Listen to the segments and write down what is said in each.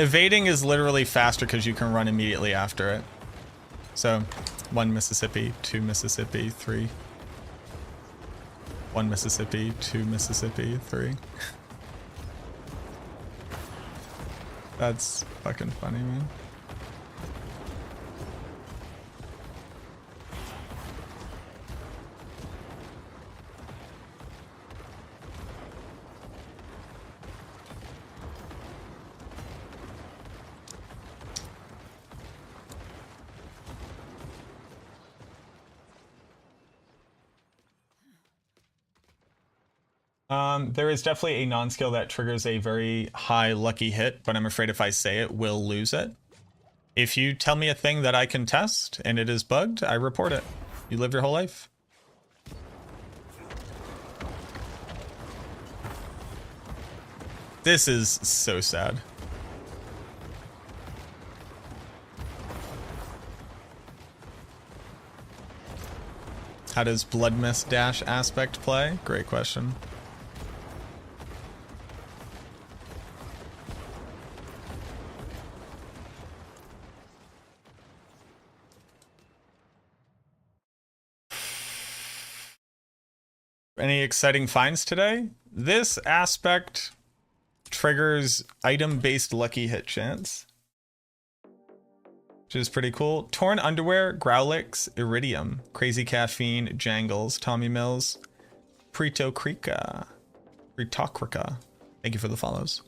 Evading is literally faster because you can run immediately after it. So, 1 Mississippi, 2 Mississippi, 3. 1 Mississippi, 2 Mississippi, 3. That's fucking funny, man. There is definitely a non-skill that triggers a very high lucky hit, but I'm afraid if I say it, we'll lose it. If you tell me a thing that I can test and it is bugged, I report it. You live your whole life. This is so sad. How does Blood Mist dash aspect play? Great question. Any exciting finds today? This aspect triggers item-based lucky hit chance, which is pretty cool. Torn Underwear, Growlix, Iridium, Crazy Caffeine, Jangles, Tommy Mills, Pretocrica. Thank you for the follows.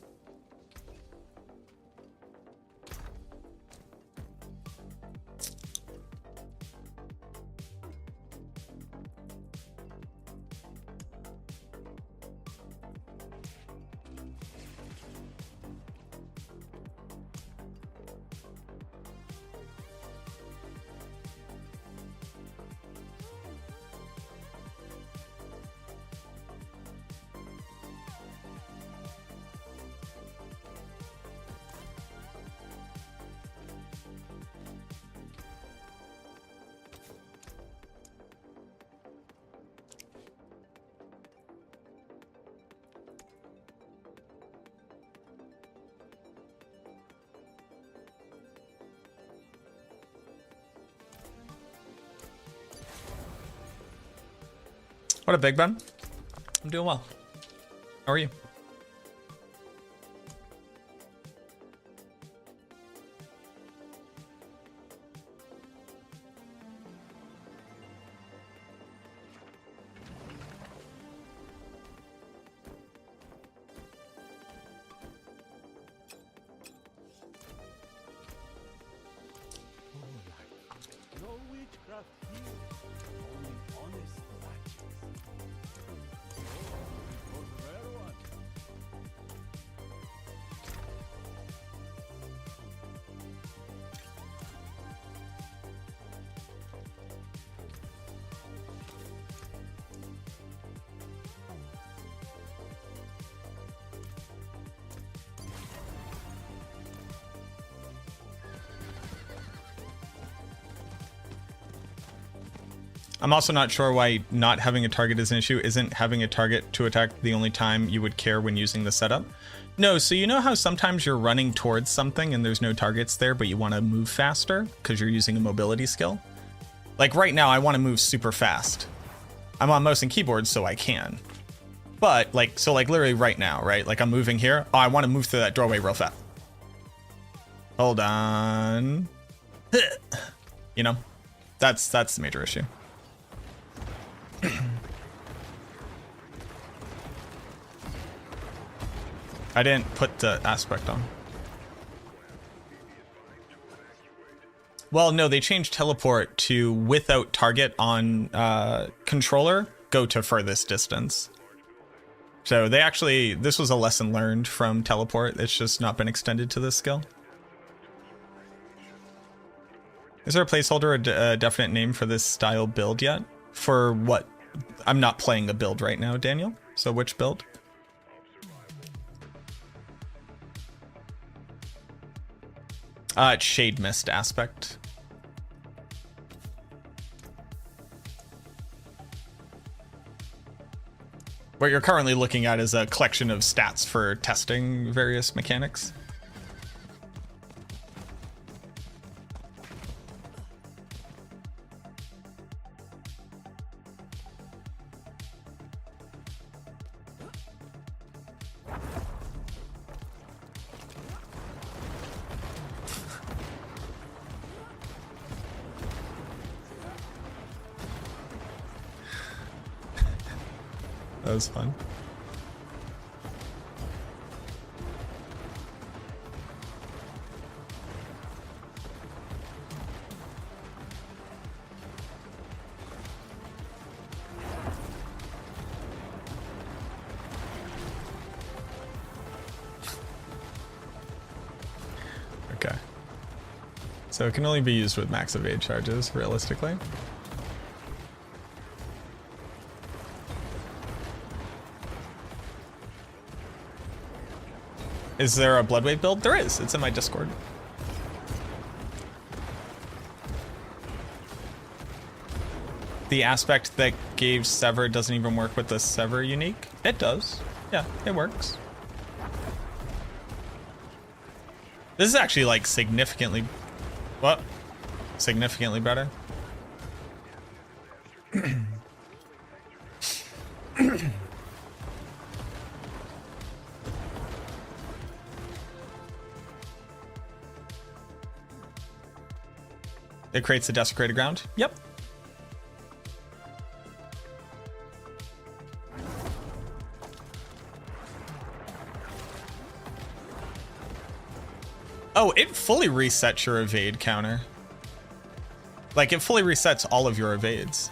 What up, Big Ben? I'm doing well. How are you? I'm also not sure why not having a target is an issue. Isn't having a target to attack the only time you would care when using the setup? No, so you know how sometimes you're running towards something and there's no targets there, but you want to move faster because you're using a mobility skill? Like right now, I want to move super fast. I'm on mouse and keyboard, so I can. But like, so like literally right now, right? Like I'm moving here. Oh, I want to move through that doorway real fast. Hold on. You know, that's the major issue. I didn't put the aspect on. Well, no, they changed teleport to without target on controller, go to furthest distance. So they actually, this was a lesson learned from teleport. It's just not been extended to this skill. Is there a placeholder, a definite name for this style build yet? For what? I'm not playing a build right now, Daniel. So which build? It's Shade Mist aspect. What you're currently looking at is a collection of stats for testing various mechanics. That was fun. Okay. So it can only be used with max evade charges, realistically. Is there a Bloodwave build? There is. It's in my Discord. The aspect that gave Sever doesn't even work with the Sever unique? It does. Yeah, it works. This is actually like significantly... What? Significantly better. It creates the desecrated ground? Yep. Oh, it fully resets your evade counter. Like, it fully resets all of your evades.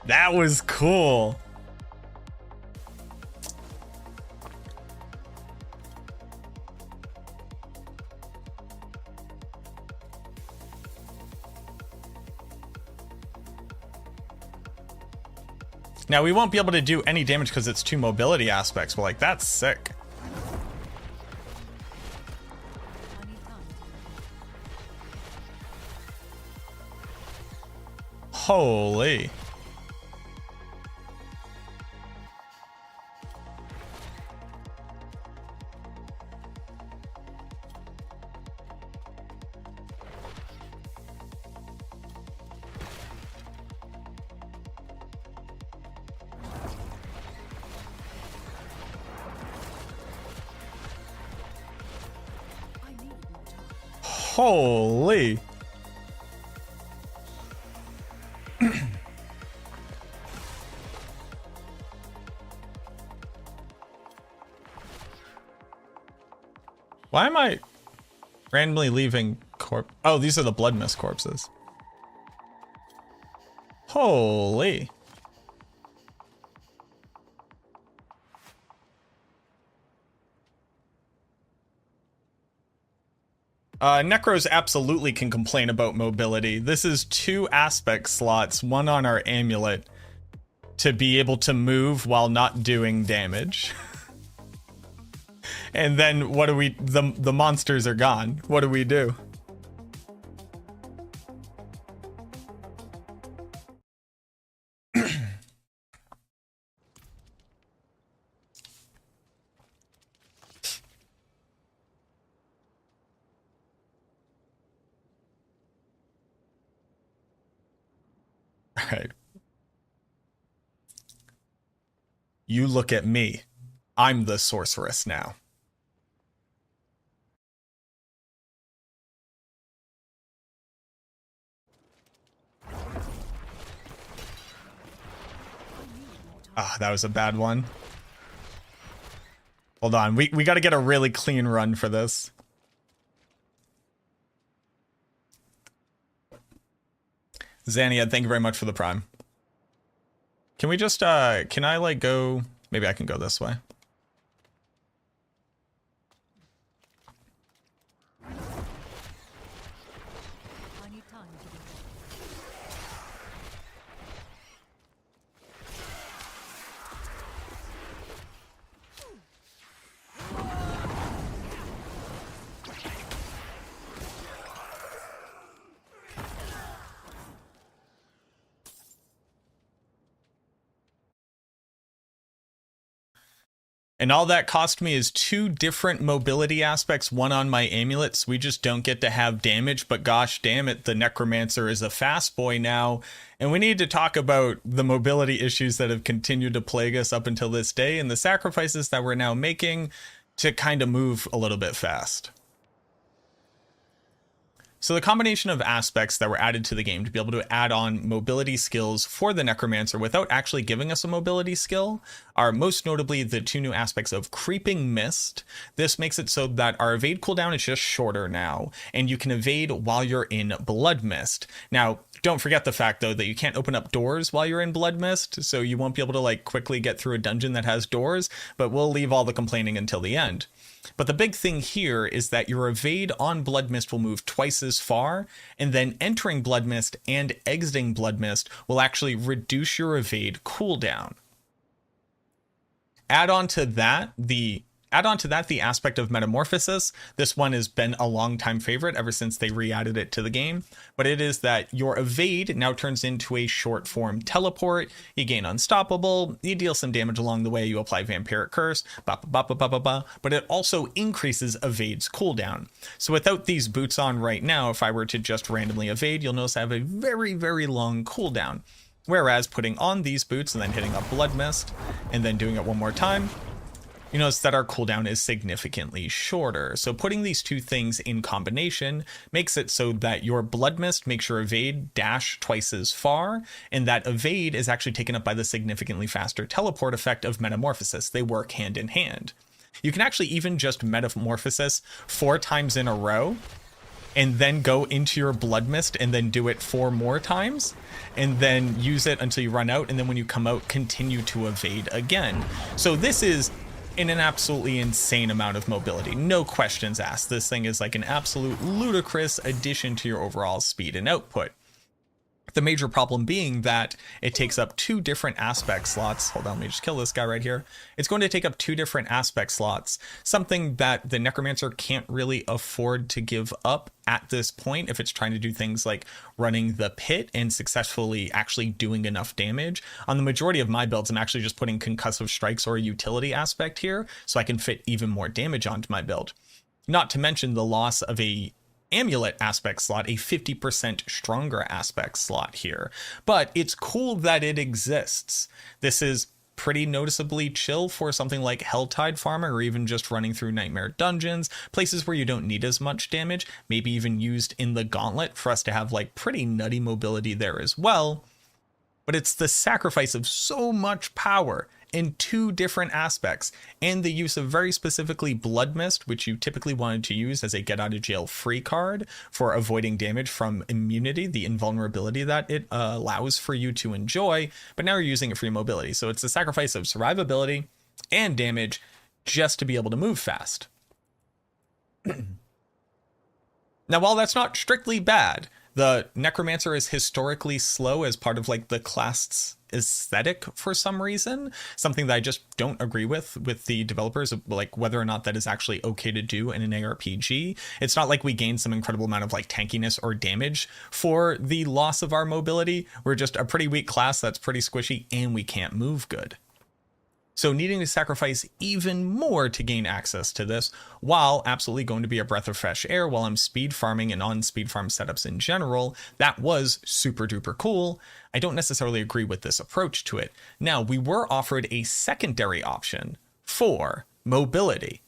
That was cool. Now we won't be able to do any damage because it's two mobility aspects, but like that's sick. Holy. Holy. Why am I randomly leaving corp? Oh, these are the blood mist corpses. Holy. Necros absolutely can complain about mobility. This is 2 aspect slots, one on our amulet, to be able to move while not doing damage. And then what do we... The monsters are gone. What do we do? Alright. You look at me. I'm the sorceress now. Ah, that was a bad one. Hold on, we got to get a really clean run for this. Xania, thank you very much for the prime. Can we just, can I like go, maybe I can go this way. And all that cost me is 2 different mobility aspects, one on my amulets. We just don't get to have damage, but gosh damn it, the Necromancer is a fast boy now. And we need to talk about the mobility issues that have continued to plague us up until this day and the sacrifices that we're now making to kind of move a little bit fast. So the combination of aspects that were added to the game to be able to add on mobility skills for the Necromancer without actually giving us a mobility skill are most notably the 2 new aspects of Creeping Mist. This makes it so that our evade cooldown is just shorter now, and you can evade while you're in Blood Mist. Now, don't forget the fact though that you can't open up doors while you're in Blood Mist, so you won't be able to like quickly get through a dungeon that has doors, but we'll leave all the complaining until the end. But the big thing here is that your evade on Blood Mist will move twice as far, and then entering Blood Mist and exiting Blood Mist will actually reduce your evade cooldown. Add on to that the aspect of Metamorphosis. This one has been a long-time favorite ever since they re-added it to the game, but it is that your evade now turns into a short-form teleport. You gain Unstoppable, you deal some damage along the way, you apply Vampiric Curse, but it also increases evade's cooldown. So without these boots on right now, if I were to just randomly evade, you'll notice I have a very, very long cooldown. Whereas putting on these boots and then hitting up Blood Mist, and then doing it one more time, you notice that our cooldown is significantly shorter. So putting these 2 things in combination makes it so that your Blood Mist makes your evade dash twice as far, and that evade is actually taken up by the significantly faster teleport effect of Metamorphosis. They work hand in hand. You can actually even just Metamorphosis 4 times in a row, and then go into your Blood Mist and then do it 4 more times, and then use it until you run out, and then when you come out, continue to evade again. So this is in an absolutely insane amount of mobility. No questions asked. This thing is like an absolute ludicrous addition to your overall speed and output. The major problem being that it takes up 2 different aspect slots. Hold on, let me just kill this guy right here. It's going to take up 2 different aspect slots, something that the Necromancer can't really afford to give up at this point if it's trying to do things like running the pit and successfully actually doing enough damage. On the majority of my builds, I'm actually just putting concussive strikes or a utility aspect here so I can fit even more damage onto my build. Not to mention the loss of a amulet aspect slot, a 50% stronger aspect slot here. But it's cool that it exists. This is pretty noticeably chill for something like Helltide farming, or even just running through Nightmare Dungeons, places where you don't need as much damage, maybe even used in the Gauntlet for us to have like pretty nutty mobility there as well. But it's the sacrifice of so much power in 2 different aspects, and the use of very specifically Blood Mist, which you typically wanted to use as a get out of jail free card for avoiding damage from immunity, the invulnerability that it allows for you to enjoy, but now you're using it for your mobility. So it's the sacrifice of survivability and damage just to be able to move fast. Now, while that's not strictly bad, the Necromancer is historically slow as part of like the class aesthetic for some reason, something that I just don't agree with the developers, like whether or not that is actually okay to do in an ARPG. It's not like we gain some incredible amount of like tankiness or damage for the loss of our mobility. We're just a pretty weak class that's pretty squishy, and we can't move good. So needing to sacrifice even more to gain access to this, while absolutely going to be a breath of fresh air while I'm speed farming and on speed farm setups in general, that was super duper cool. I don't necessarily agree with this approach to it. Now, we were offered a secondary option for mobility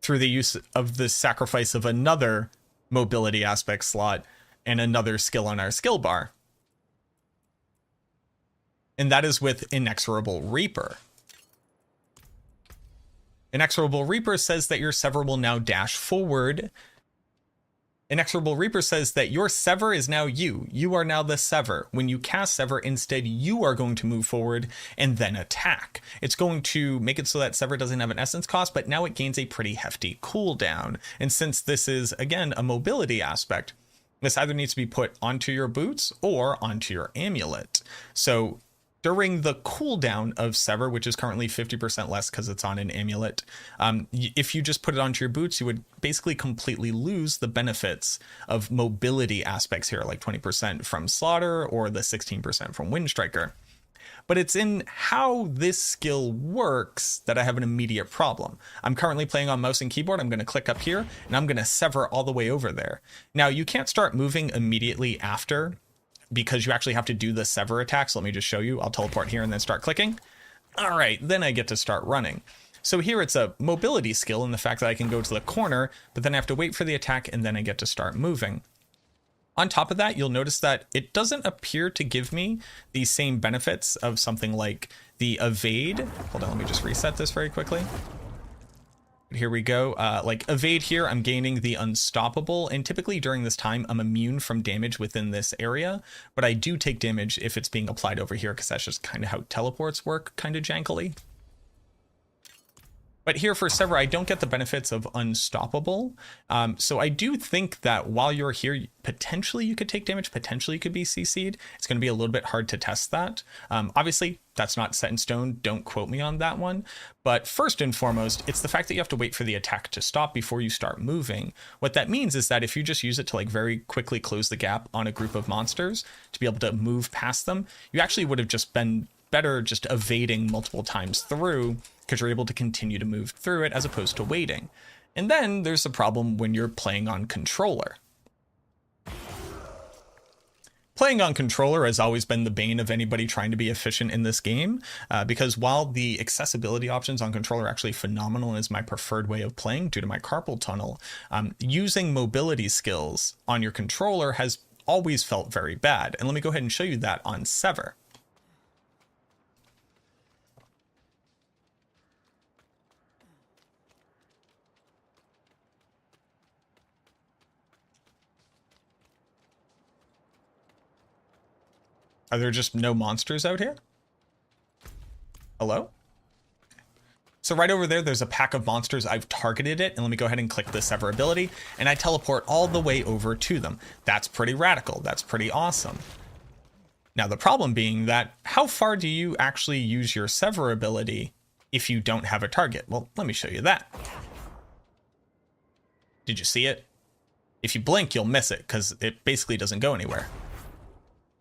through the use of the sacrifice of another mobility aspect slot and another skill on our skill bar. and that is with Inexorable Reaper. Inexorable Reaper says that your Sever will now dash forward. Inexorable Reaper says that your Sever is now you. You are now the Sever. When you cast Sever, instead you are going to move forward and then attack. It's going to make it so that Sever doesn't have an essence cost, but now it gains a pretty hefty cooldown. And since this is, again, a mobility aspect, this either needs to be put onto your boots or onto your amulet. So during the cooldown of Sever, which is currently 50% less because it's on an amulet, if you just put it onto your boots, you would basically completely lose the benefits of mobility aspects here, like 20% from Slaughter or the 16% from Windstriker. But it's in how this skill works that I have an immediate problem. I'm currently playing on mouse and keyboard. I'm going to click up here and I'm going to Sever all the way over there. Now, you can't start moving immediately after, because you actually have to do the Sever attack. So let me just show you. I'll teleport here and then start clicking. All right, then I get to start running. So here it's a mobility skill in the fact that I can go to the corner, but then I have to wait for the attack and then I get to start moving. On top of that, you'll notice that it doesn't appear to give me the same benefits of something like the evade. Hold on, let me just reset this very quickly. Here we go. Like evade here, I'm gaining the unstoppable, and typically during this time, I'm immune from damage within this area, but I do take damage if it's being applied over here, because that's just kind of how teleports work, kind of jankily. But here for Sever, I don't get the benefits of unstoppable. So I do think that while you're here, potentially you could take damage, potentially you could be CC'd. It's going to be a little bit hard to test that. Obviously, that's not set in stone. Don't quote me on that one. But first and foremost, it's the fact that you have to wait for the attack to stop before you start moving. What that means is that if you just use it to like very quickly close the gap on a group of monsters to be able to move past them, you actually would have just been better just evading multiple times through, because you're able to continue to move through it as opposed to waiting. And then there's the problem when you're playing on controller. Playing on controller has always been the bane of anybody trying to be efficient in this game, because while the accessibility options on controller are actually phenomenal and is my preferred way of playing due to my carpal tunnel, using mobility skills on your controller has always felt very bad. And let me go ahead and show you that on Sever. Are there just no monsters out here? Hello? So right over there, there's a pack of monsters. I've targeted it, and let me go ahead and click the Sever ability, and I teleport all the way over to them. That's pretty radical. That's pretty awesome. Now, the problem being that how far do you actually use your Sever ability if you don't have a target? Well, let me show you that. Did you see it? If you blink, you'll miss it because it basically doesn't go anywhere.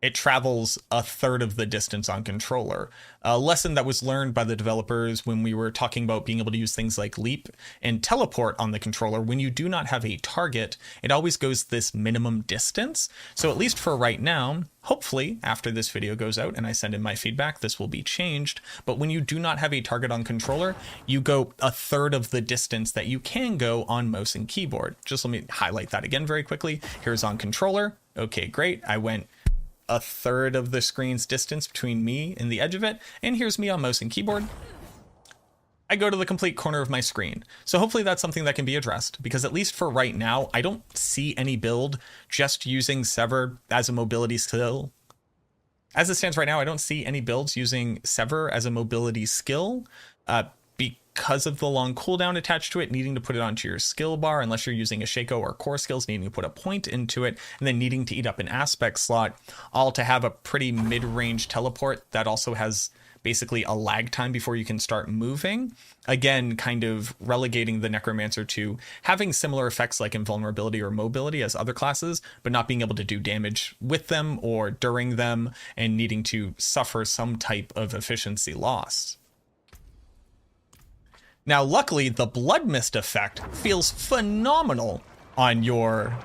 It travels a third of the distance on controller. A lesson that was learned by the developers when we were talking about being able to use things like leap and teleport on the controller. When you do not have a target, it always goes this minimum distance. So at least for right now, hopefully after this video goes out and I send in my feedback, this will be changed. But when you do not have a target on controller, you go a third of the distance that you can go on mouse and keyboard. Just let me highlight that again very quickly. Here's on controller. Okay, great. I went a third of the screen's distance between me and the edge of it, and here's me on mouse and keyboard. I go to the complete corner of my screen. So hopefully that's something that can be addressed, because at least for right now, I don't see any build just using Sever as a mobility skill. As it stands right now, I don't see any builds using Sever as a mobility skill, because of the long cooldown attached to it, needing to put it onto your skill bar, unless you're using a Shaco or core skills, needing to put a point into it, and then needing to eat up an aspect slot, all to have a pretty mid-range teleport that also has basically a lag time before you can start moving. Again, kind of relegating the Necromancer to having similar effects like invulnerability or mobility as other classes, but not being able to do damage with them or during them, and needing to suffer some type of efficiency loss. Now, luckily, the Blood Mist effect feels phenomenal on your...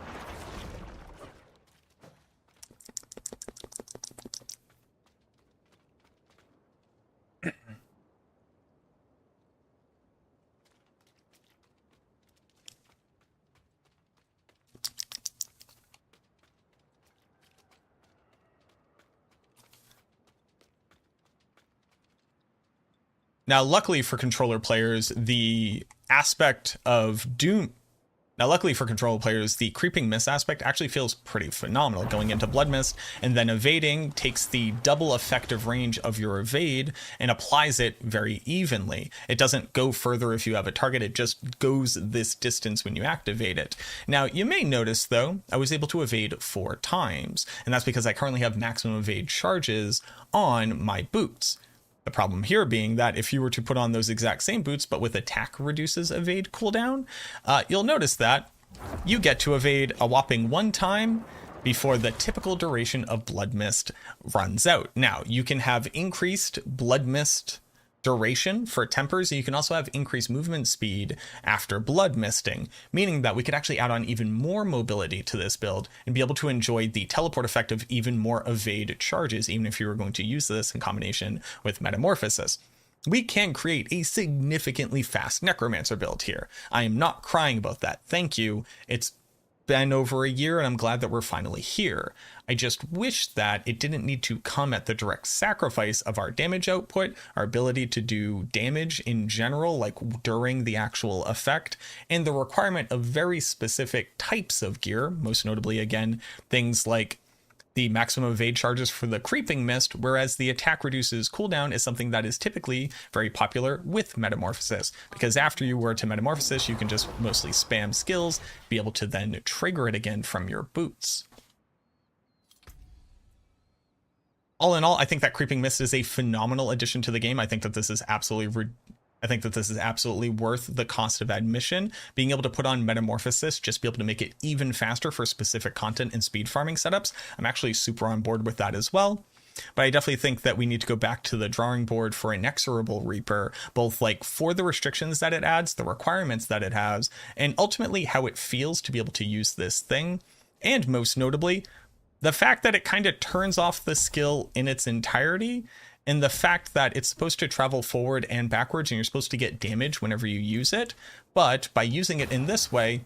Now, luckily for controller players, the aspect of Doom... Now, luckily for controller players, the Creeping Mist aspect actually feels pretty phenomenal. Going into Blood Mist and then evading takes the double effective range of your evade and applies it very evenly. It doesn't go further if you have a target, it just goes this distance when you activate it. Now, you may notice, though, I was able to evade 4 times, and that's because I currently have maximum evade charges on my boots. The problem here being that if you were to put on those exact same boots, but with attack reduces evade cooldown, you'll notice that you get to evade a whopping 1 time before the typical duration of Blood Mist runs out. Now, you can have increased Blood Mist duration for tempers, and you can also have increased movement speed after blood misting, meaning that we could actually add on even more mobility to this build and be able to enjoy the teleport effect of even more evade charges, even if you were going to use this in combination with Metamorphosis. We can create a significantly fast Necromancer build here. I am not crying about that. Thank you. It's been over a year and I'm glad that we're finally here. I just wish that it didn't need to come at the direct sacrifice of our damage output, our ability to do damage in general, like during the actual effect, and the requirement of very specific types of gear, most notably, again, things like the maximum evade charges for the Creeping Mist, whereas the attack reduces cooldown is something that is typically very popular with Metamorphosis, because after you were to Metamorphosis, you can just mostly spam skills, be able to then trigger it again from your boots. All in all, I think that Creeping Mist is a phenomenal addition to the game. I think that this is absolutely worth the cost of admission. Being able to put on Metamorphosis, just be able to make it even faster for specific content and speed farming setups, I'm actually super on board with that as well. But I definitely think that we need to go back to the drawing board for Inexorable Reaper, both like for the restrictions that it adds, the requirements that it has, and ultimately how it feels to be able to use this thing. And most notably, the fact that it kind of turns off the skill in its entirety, and the fact that it's supposed to travel forward and backwards and you're supposed to get damage whenever you use it, but by using it in this way,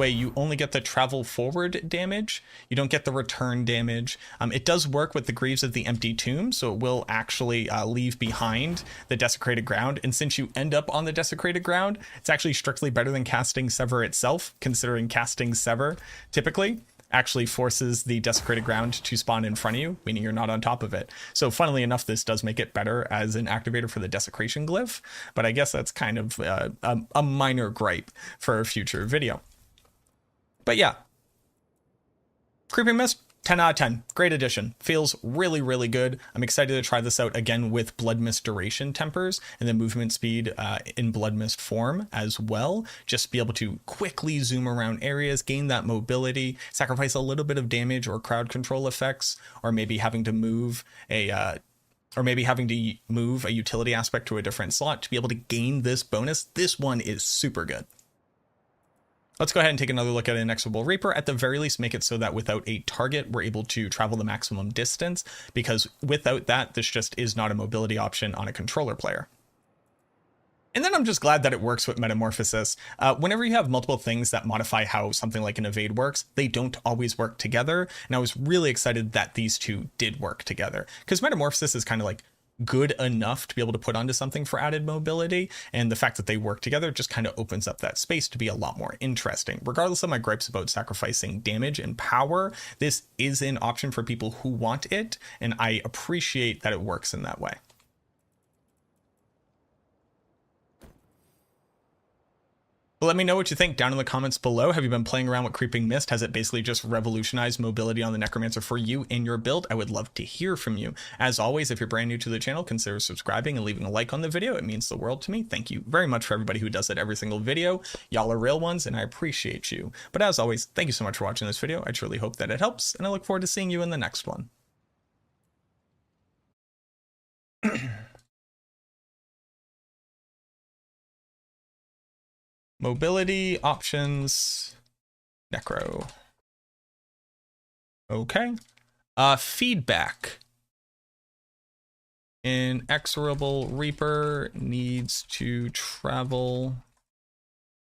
you only get the travel forward damage. You don't get the return damage. It does work with the Greaves of the Empty Tomb, so it will actually leave behind the Desecrated Ground. And since you end up on the Desecrated Ground, it's actually strictly better than casting Sever itself, considering casting Sever typically actually forces the Desecrated Ground to spawn in front of you, meaning you're not on top of it. So funnily enough, this does make it better as an activator for the Desecration Glyph, but I guess that's kind of a minor gripe for a future video. But yeah, Creeping Mist, 10 out of 10. Great addition. Feels really, really good. I'm excited to try this out again with Blood Mist duration tempers and the movement speed in Blood Mist form as well. Just be able to quickly zoom around areas, gain that mobility, sacrifice a little bit of damage or crowd control effects, or maybe having to move a utility aspect to a different slot to be able to gain this bonus. This one is super good. Let's go ahead and take another look at Inexorable Reaper. At the very least, make it so that without a target, we're able to travel the maximum distance, because without that, this just is not a mobility option on a controller player. And then I'm just glad that it works with Metamorphosis. Whenever you have multiple things that modify how something like an evade works, they don't always work together. And I was really excited that these two did work together, because Metamorphosis is kind of like good enough to be able to put onto something for added mobility, and the fact that they work together just kind of opens up that space to be a lot more interesting. Regardless of my gripes about sacrificing damage and power, this is an option for people who want it, and I appreciate that it works in that way. But let me know what you think down in the comments below. Have you been playing around with Creeping Mist? Has it basically just revolutionized mobility on the Necromancer for you in your build? I would love to hear from you. As always, if you're brand new to the channel, consider subscribing and leaving a like on the video. It means the world to me. Thank you very much for everybody who does it every single video. Y'all are real ones, and I appreciate you. But as always, thank you so much for watching this video. I truly hope that it helps, and I look forward to seeing you in the next one. Mobility options, Necro. Okay. Feedback. Inexorable Reaper needs to travel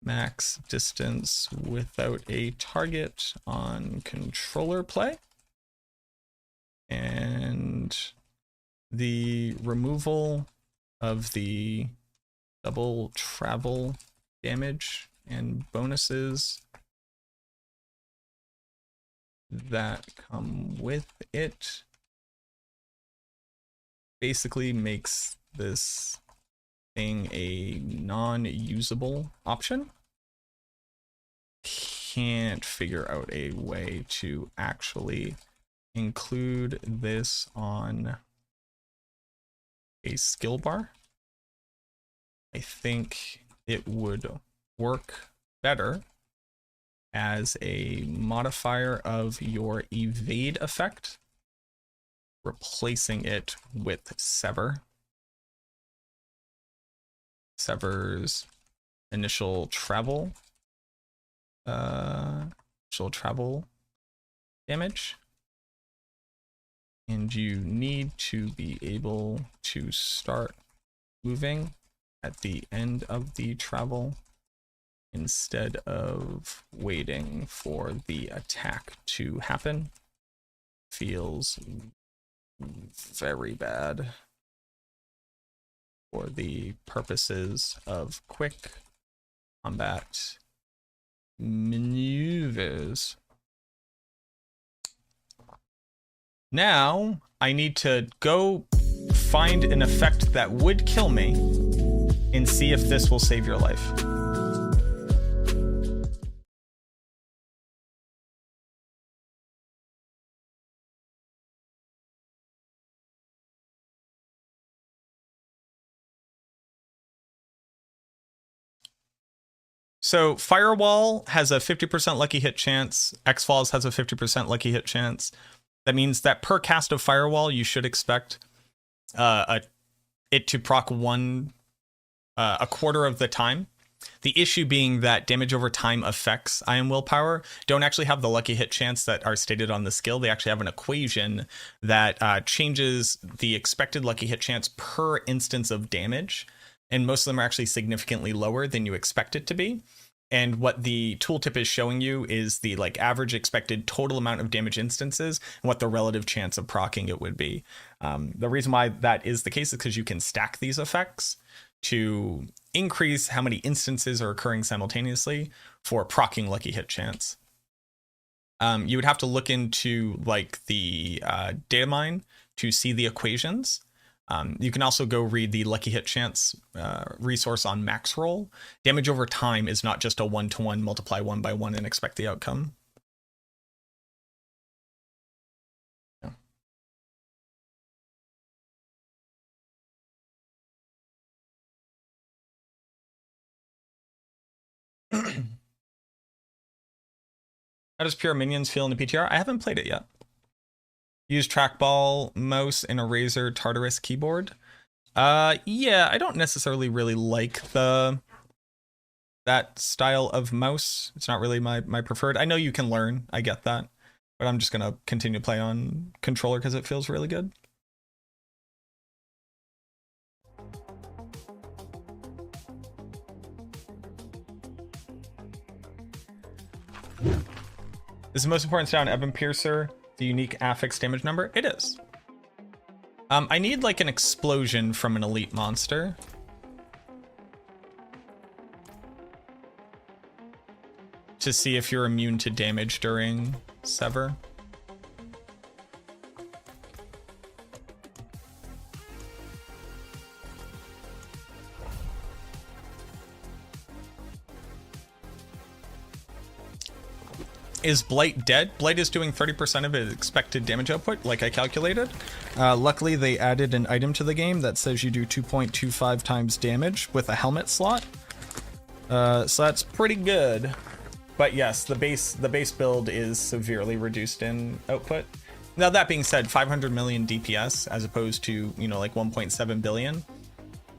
max distance without a target on controller play. And the removal of the double travel damage and bonuses that come with it basically makes this thing a non-usable option. Can't figure out a way to actually include this on a skill bar. I think it would work better as a modifier of your evade effect, replacing it with sever. Sever's initial travel damage, and you need to be able to start moving at the end of the travel instead of waiting for the attack to happen. Feels very bad for the purposes of quick combat maneuvers. Now I need to go find an effect that would kill me and see if this will save your life. So Firewall has a 50% lucky hit chance. X-Falls has a 50% lucky hit chance. That means that per cast of Firewall, you should expect it to proc a quarter of the time. The issue being that damage over time effects Iron Willpower don't actually have the lucky hit chance that are stated on the skill. They actually have an equation that changes the expected lucky hit chance per instance of damage. And most of them are actually significantly lower than you expect it to be. And what the tooltip is showing you is the average expected total amount of damage instances and what the relative chance of proccing it would be. The reason why that is the case is because you can stack these effects to increase how many instances are occurring simultaneously for proccing lucky hit chance. You would have to look into the data mine to see the equations. You can also go read the lucky hit chance resource on max roll. Damage over time is not just a 1-to-1 multiply 1 by 1 and expect the outcome. Yeah. How does Pure Minions feel in the PTR? I haven't played it yet. Use trackball, mouse, and a Razer Tartarus keyboard. Yeah, I don't necessarily really like that style of mouse. It's not really my preferred. I know you can learn, I get that, but I'm just gonna continue to play on controller because it feels really good. Is the most important stat on Evan Piercer the unique affix damage number? It is. I need an explosion from an elite monster. To see if you're immune to damage during Sever. Is Blight dead? Blight is doing 30% of its expected damage output, like I calculated. Luckily, they added an item to the game that says you do 2.25 times damage with a helmet slot. So that's pretty good. But yes, the base build is severely reduced in output. Now that being said, 500 million DPS as opposed to 1.7 billion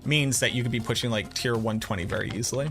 means that you could be pushing tier 120 very easily.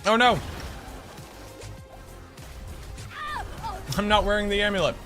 Oh no! I'm not wearing the amulet.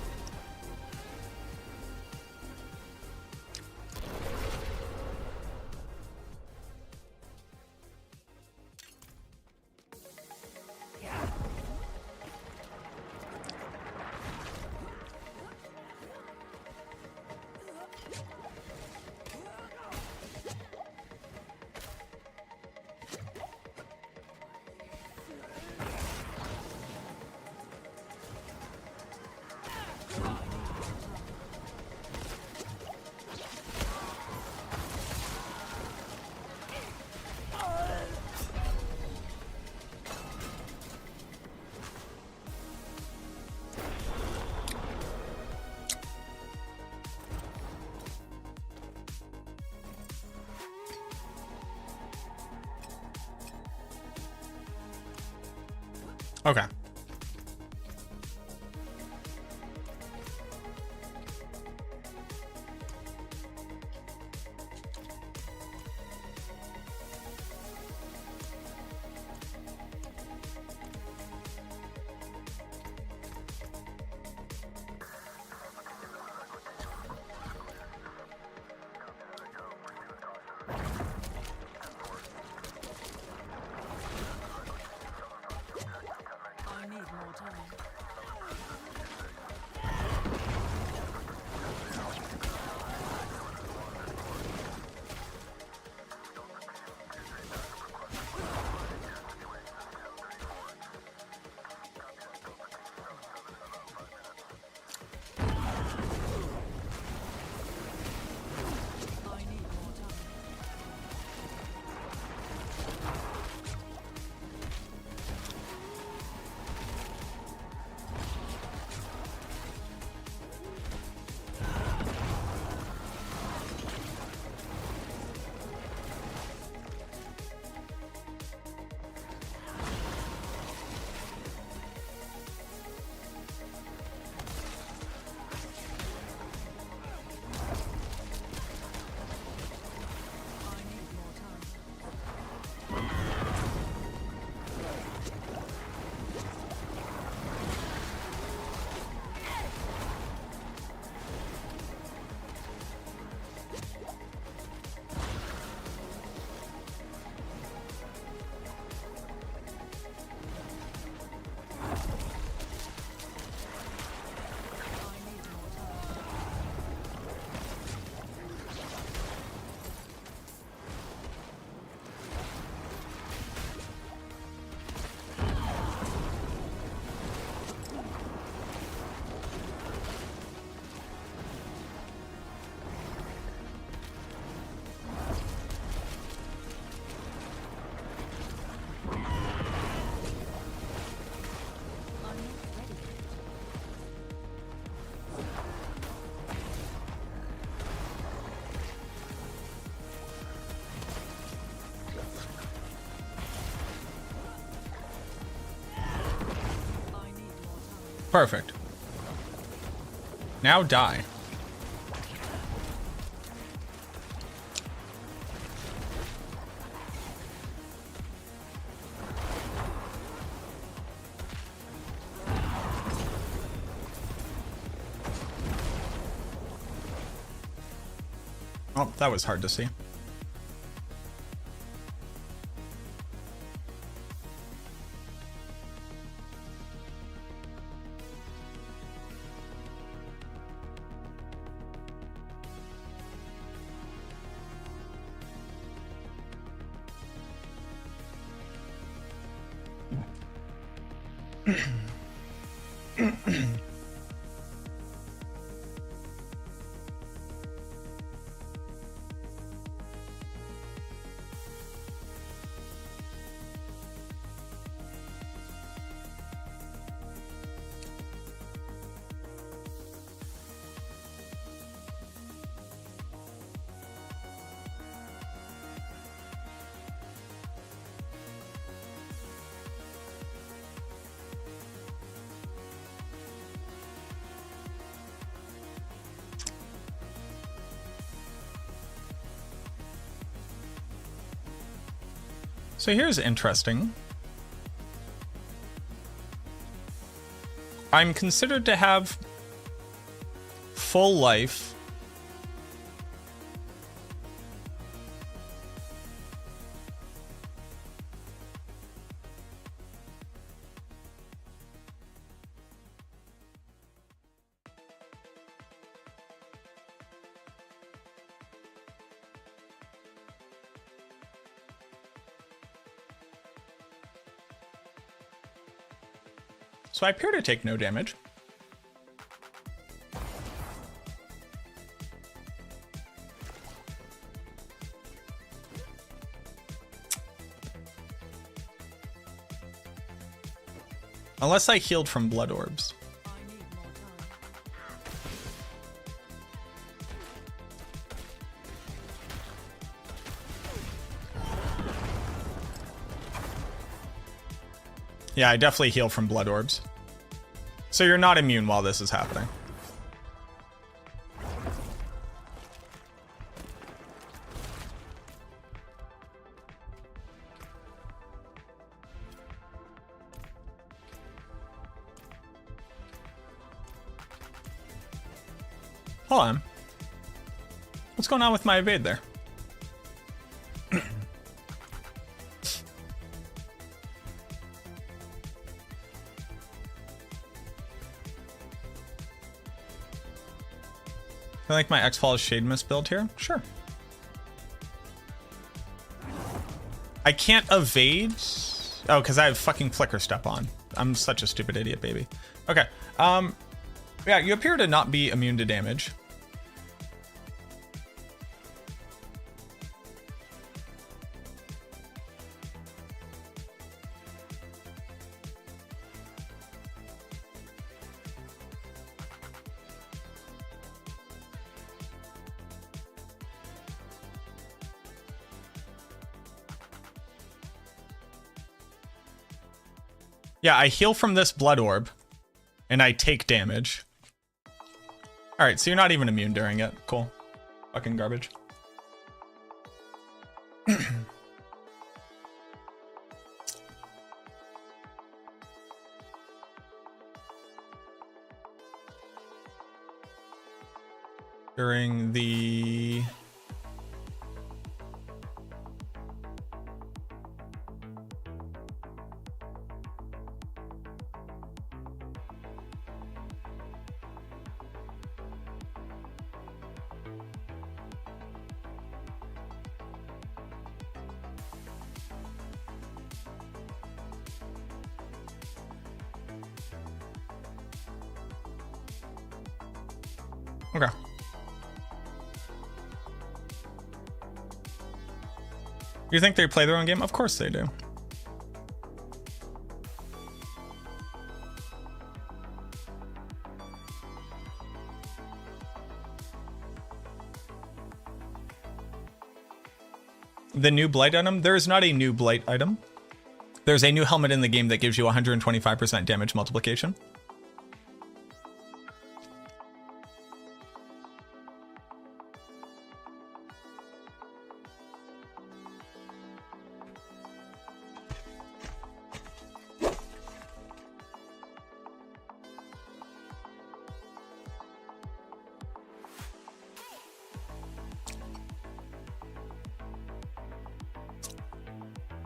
Okay. Perfect. Now die. Oh, that was hard to see. So here's interesting. I'm considered to have full life. So I appear to take no damage. Unless I healed from blood orbs. Yeah, I definitely heal from blood orbs. So you're not immune while this is happening. Hold on. What's going on with my evade there? I like my X-Falls Shade Mist build here? Sure. I can't evade? Oh, because I have fucking Flicker Step on. I'm such a stupid idiot, baby. Okay. Yeah, you appear to not be immune to damage. Yeah, I heal from this blood orb, and I take damage. Alright, so you're not even immune during it. Cool. Fucking garbage. During the... Okay. You think they play their own game? Of course they do. The new Blight item? There is not a new Blight item. There's a new helmet in the game that gives you 125% damage multiplication.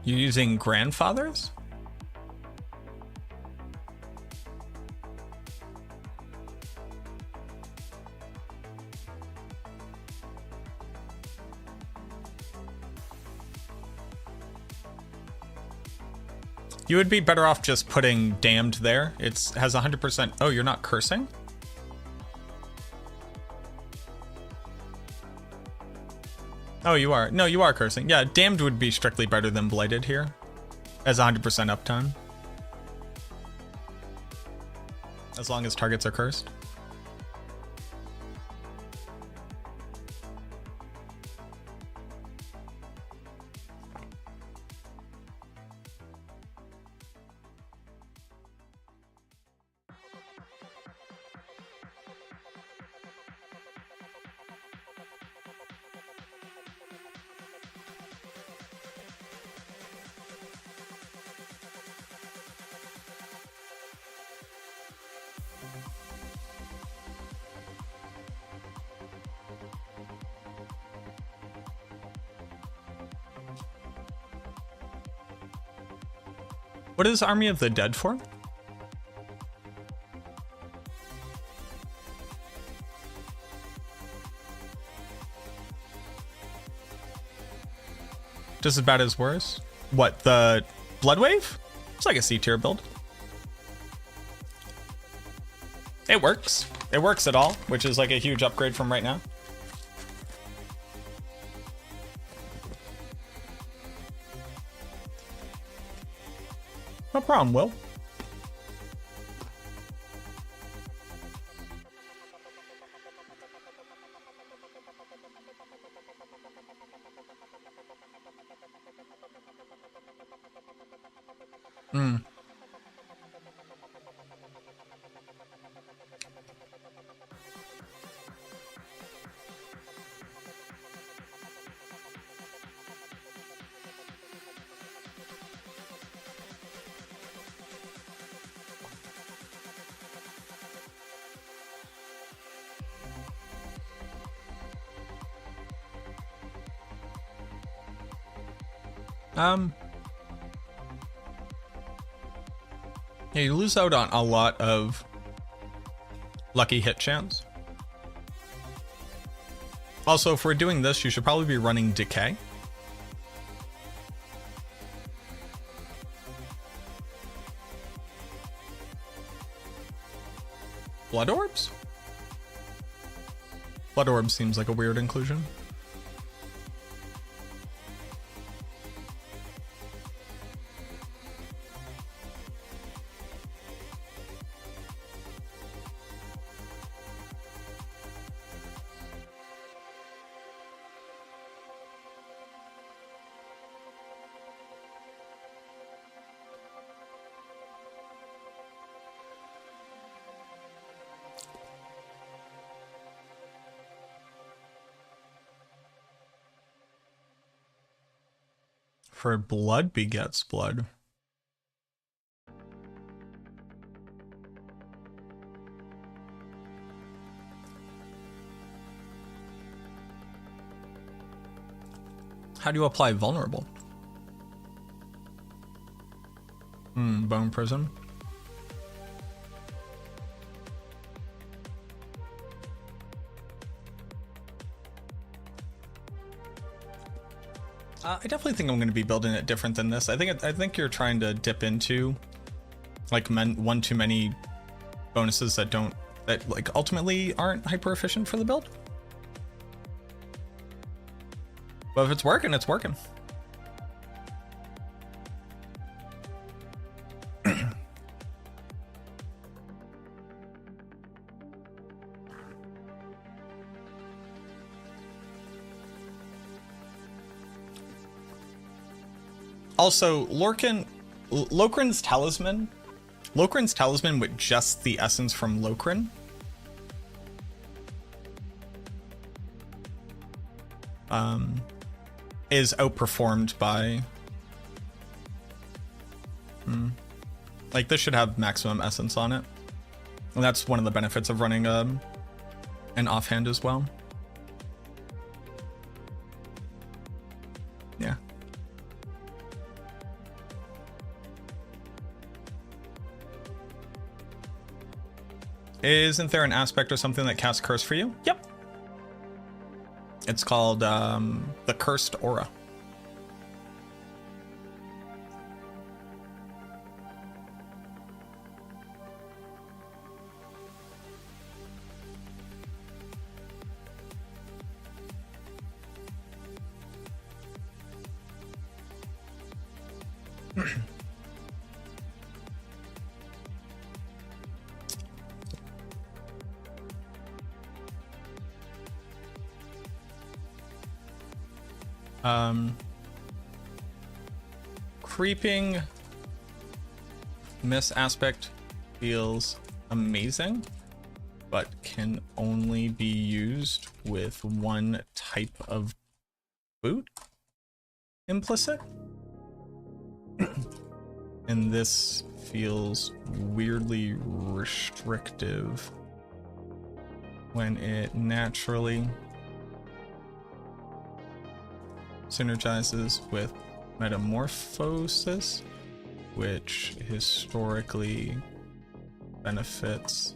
You're using grandfathers? You would be better off just putting damned there. It has 100%. Oh, you're not cursing? Oh, you are. No, you are cursing. Yeah, damned would be strictly better than blighted here. As 100% uptime. As long as targets are cursed. What is Army of the Dead for? Just as bad as worse? What, the Bloodwave? It's like a C tier build. It works. It works at all, which is like a huge upgrade from right now. No problem, Will. Yeah, you lose out on a lot of lucky hit chance. Also, if we're doing this, you should probably be running Decay. Blood Orbs? Blood Orbs seems like a weird inclusion. For blood begets blood. How do you apply vulnerable? Bone Prism. I definitely think I'm going to be building it different than this. I think you're trying to dip into like one too many bonuses that like ultimately aren't hyper efficient for the build. But if it's working, it's working. Also, Lokrin's Talisman with just the essence from Lokrin is outperformed by like this should have maximum essence on it, and that's one of the benefits of running an offhand as well. Yeah. Isn't there an aspect or something that casts Curse for you? Yep. It's called the Cursed Aura. Creeping Miss aspect feels amazing, but can only be used with one type of boot implicit. And this feels weirdly restrictive when it naturally synergizes with Metamorphosis. which historically benefits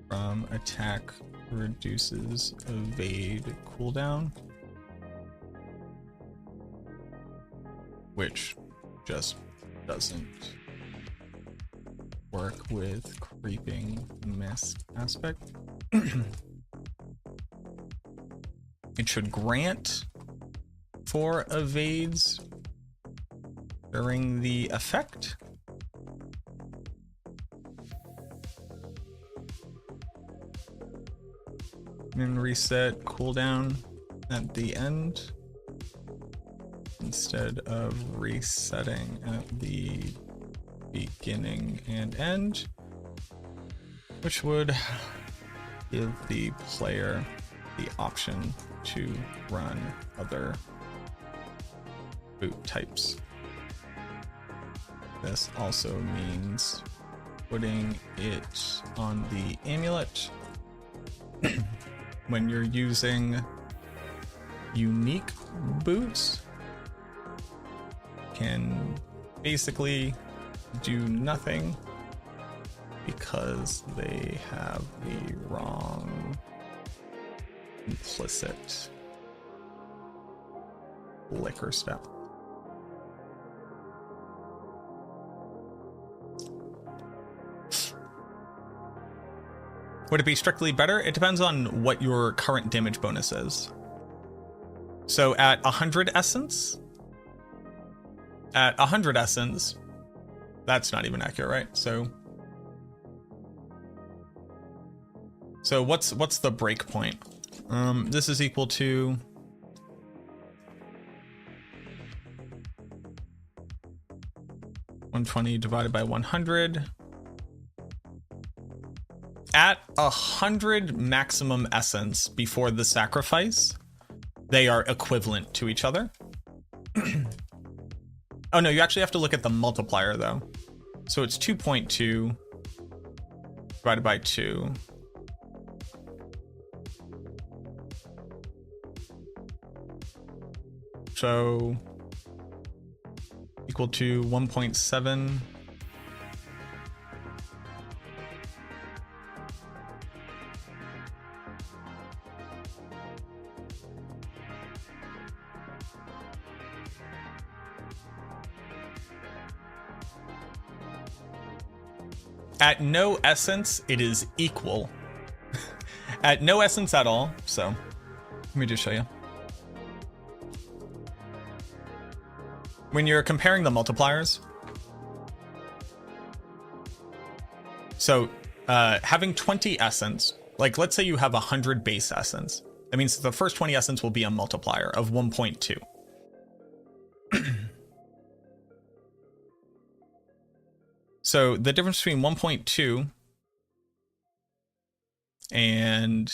from attack reduces evade cooldown, which just doesn't work with creeping mist aspect. It should grant 4 evades during the effect. And reset cooldown at the end instead of resetting at the beginning and end, which would give the player the option to run other boot types. This also means putting it on the amulet when you're using unique boots can basically do nothing because they have the wrong implicit liquor step. Would it be strictly better? It depends on what your current damage bonus is. So at 100 essence, that's not even accurate, right? So what's the break point? This is equal to $120 divided by 100. At 100 maximum essence before the sacrifice, they are equivalent to each other. Oh no, you actually have to look at the multiplier though. So it's 2.2 divided by 2. So equal to 1.7. At no essence, it is equal. At no essence at all. So let me just show you. When you're comparing the multipliers, so having 20 essence, like let's say you have 100 base essence, that means the first 20 essence will be a multiplier of 1.2. So the difference between 1.2 and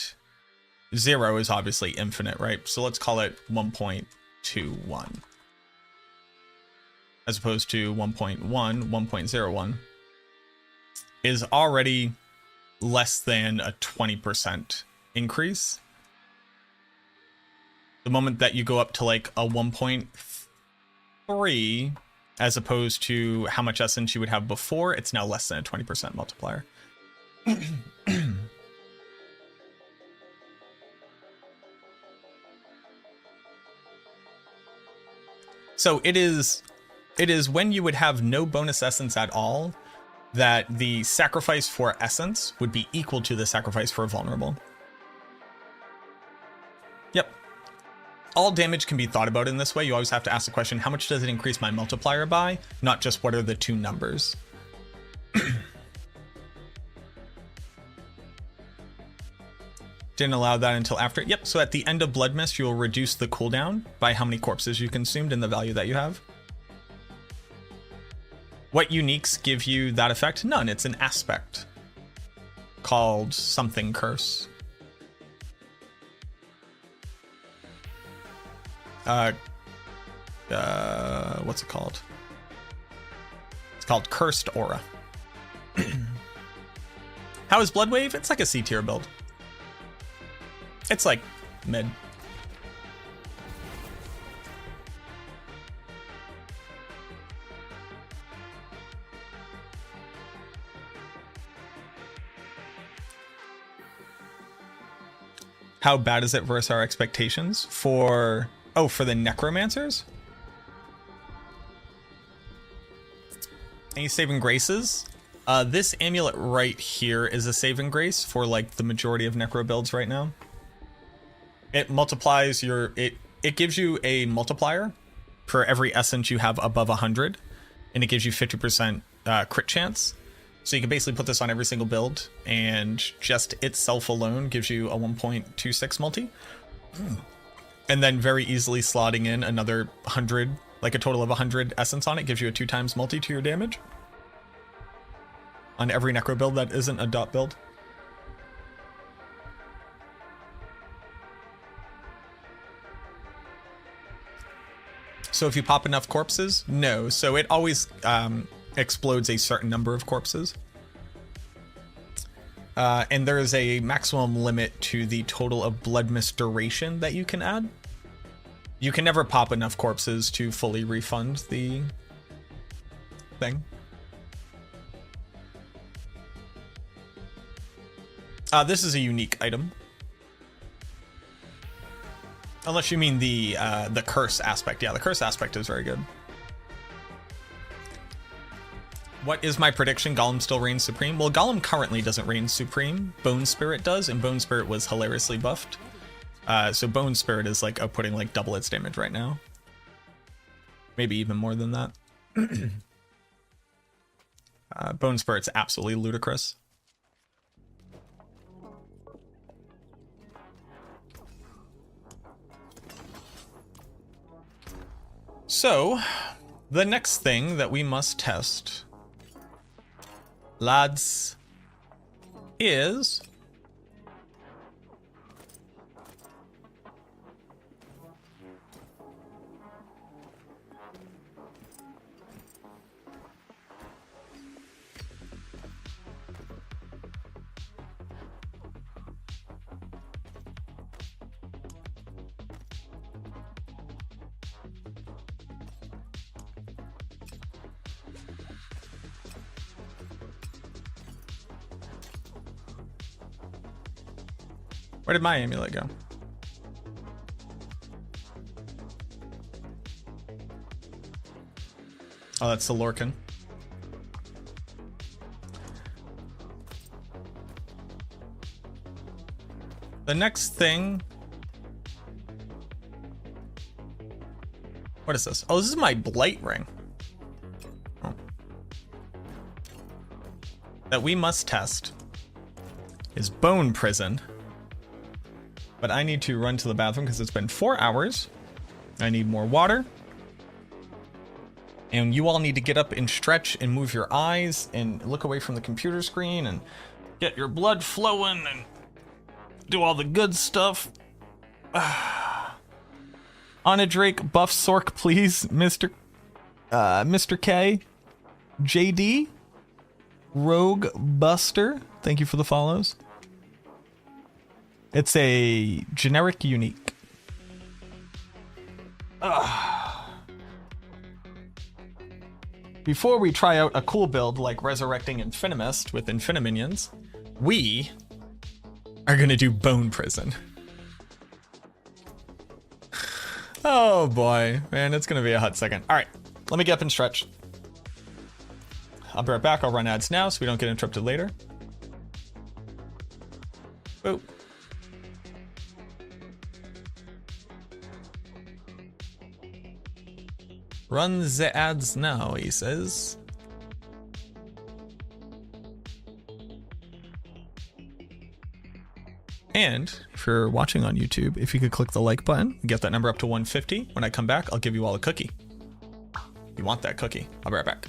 0 is obviously infinite, right? So let's call it 1.21 as opposed to 1.1, 1.01 is already less than a 20% increase. The moment that you go up to like a 1.3, as opposed to how much essence you would have before, it's now less than a 20% multiplier. So it is when you would have no bonus essence at all that the sacrifice for essence would be equal to the sacrifice for vulnerable. Yep. All damage can be thought about in this way. You always have to ask the question, how much does it increase my multiplier by? Not just what are the two numbers. Didn't allow that until after. Yep, so at the end of Blood Mist, you'll reduce the cooldown by how many corpses you consumed and the value that you have. What uniques give you that effect? None, it's an aspect called something curse. What's it called? It's called Cursed Aura. How is Bloodwave? It's like a C tier build. It's like mid. How bad is it versus our expectations? For the necromancers? Any saving graces? This amulet right here is a saving grace for like the majority of necro builds right now. It multiplies your it gives you a multiplier for every essence you have above 100, and it gives you 50% crit chance. So you can basically put this on every single build, and just itself alone gives you a 1.26 multi. And then very easily slotting in another 100, like a total of 100 essence on it, gives you a 2 times multi to your damage. On every necro build that isn't a dot build. So if you pop enough corpses, no. So it always explodes a certain number of corpses. And there is a maximum limit to the total of blood mist duration that you can add. You can never pop enough corpses to fully refund the thing. This is a unique item. Unless you mean the curse aspect. Yeah, the curse aspect is very good. What is my prediction? Golem still reigns supreme? Well, Golem currently doesn't reign supreme. Bone Spirit does, and Bone Spirit was hilariously buffed. So Bone Spirit is like outputting like double its damage right now. Maybe even more than that. Bone Spirit's absolutely ludicrous. So, the next thing that we must test, lads, is where did my amulet go? Oh, that's the Lorcan. The next thing... What is this? Oh, this is my Blight Ring. Oh. That we must test is Bone Prison. But I need to run to the bathroom because it's been 4 hours. I need more water. And you all need to get up and stretch and move your eyes and look away from the computer screen and get your blood flowing and do all the good stuff. Anna Drake, buff Sork, please, Mr. K. JD. Rogue Buster, thank you for the follows. It's a generic unique. Before we try out a cool build like resurrecting Infinimist with Infiniminions, we are gonna do Bone Prison. Oh boy, man, it's gonna be a hot second. All right, let me get up and stretch. I'll be right back. I'll run ads now so we don't get interrupted later. Boop. Run the ads now, he says. And if you're watching on YouTube, if you could click the like button, get that number up to 150. When I come back, I'll give you all a cookie. You want that cookie. I'll be right back.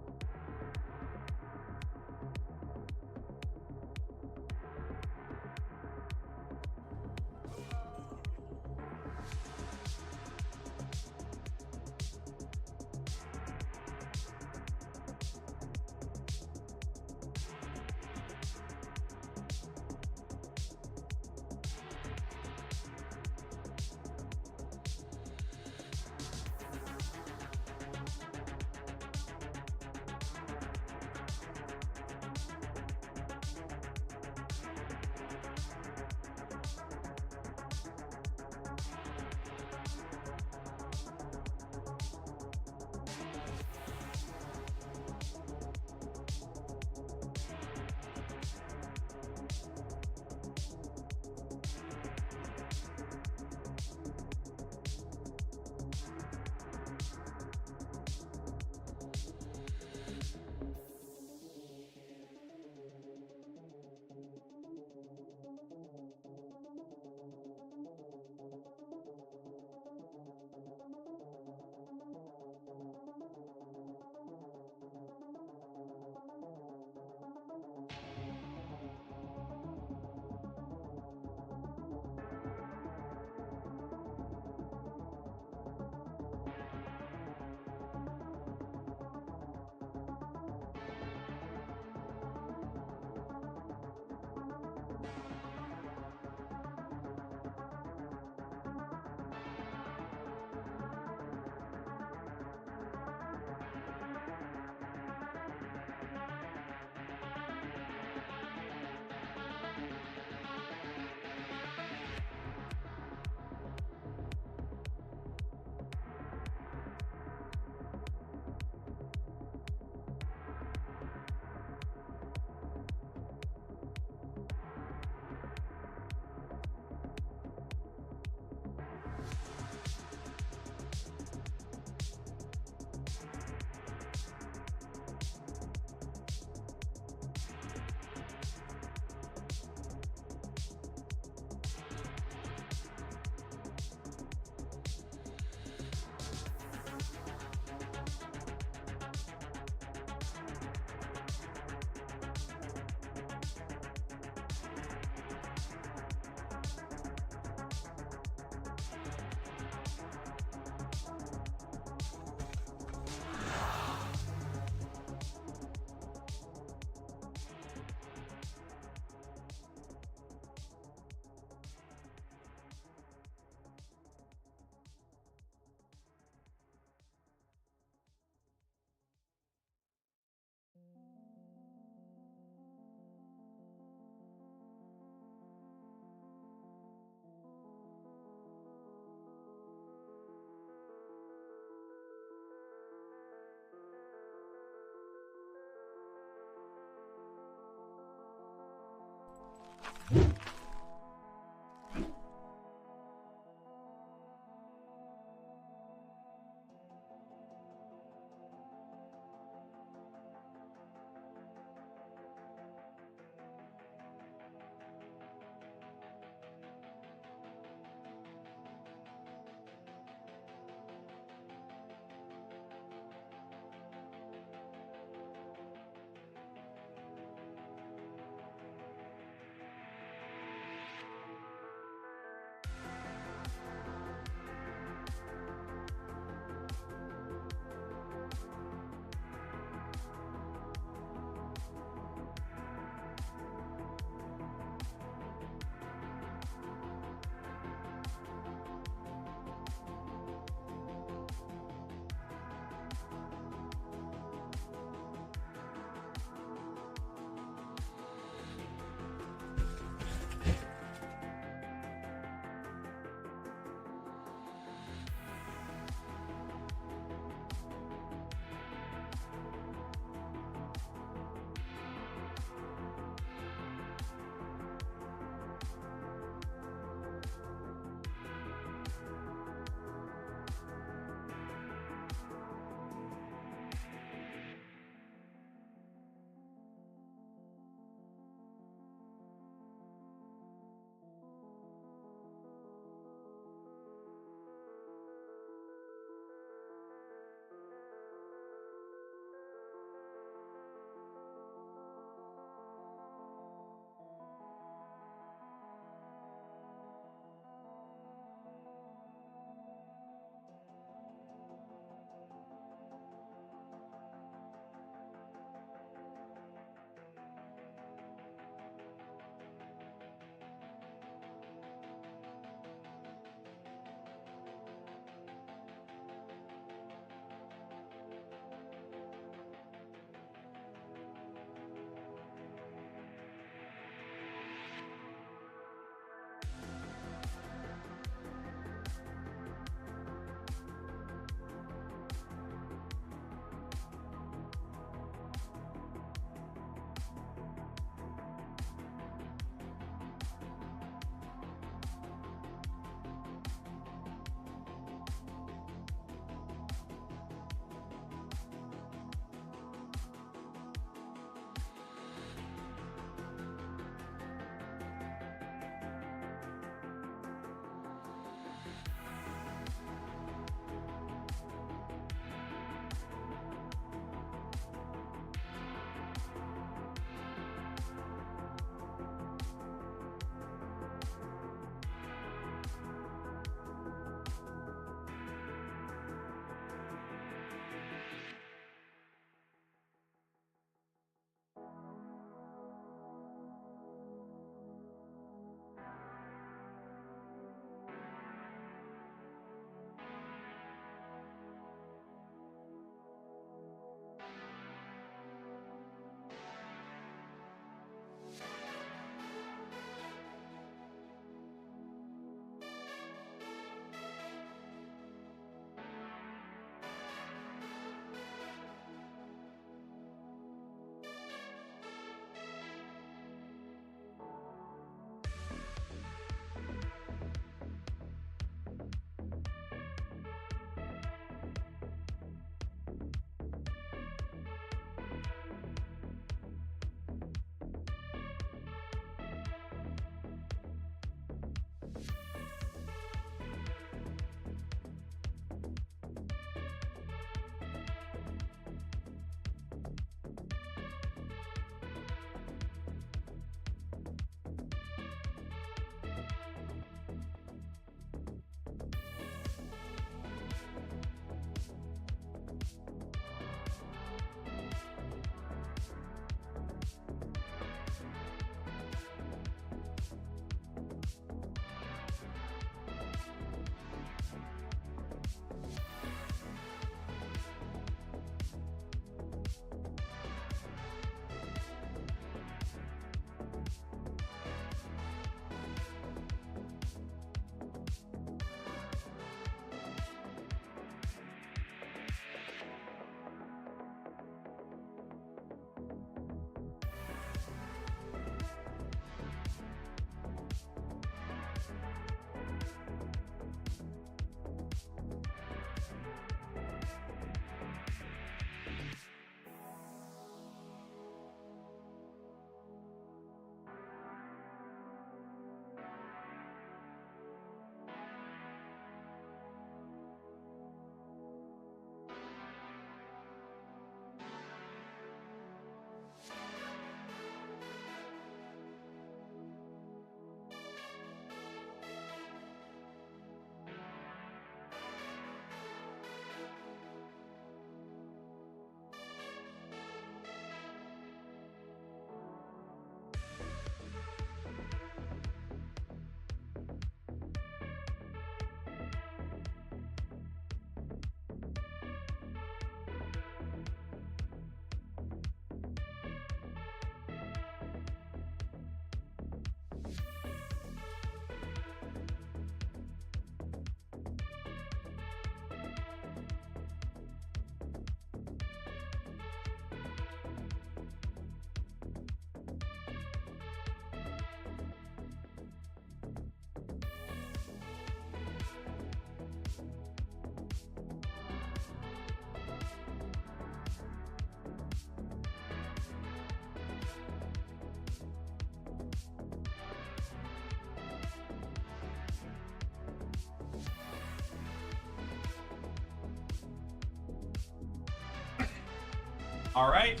All right.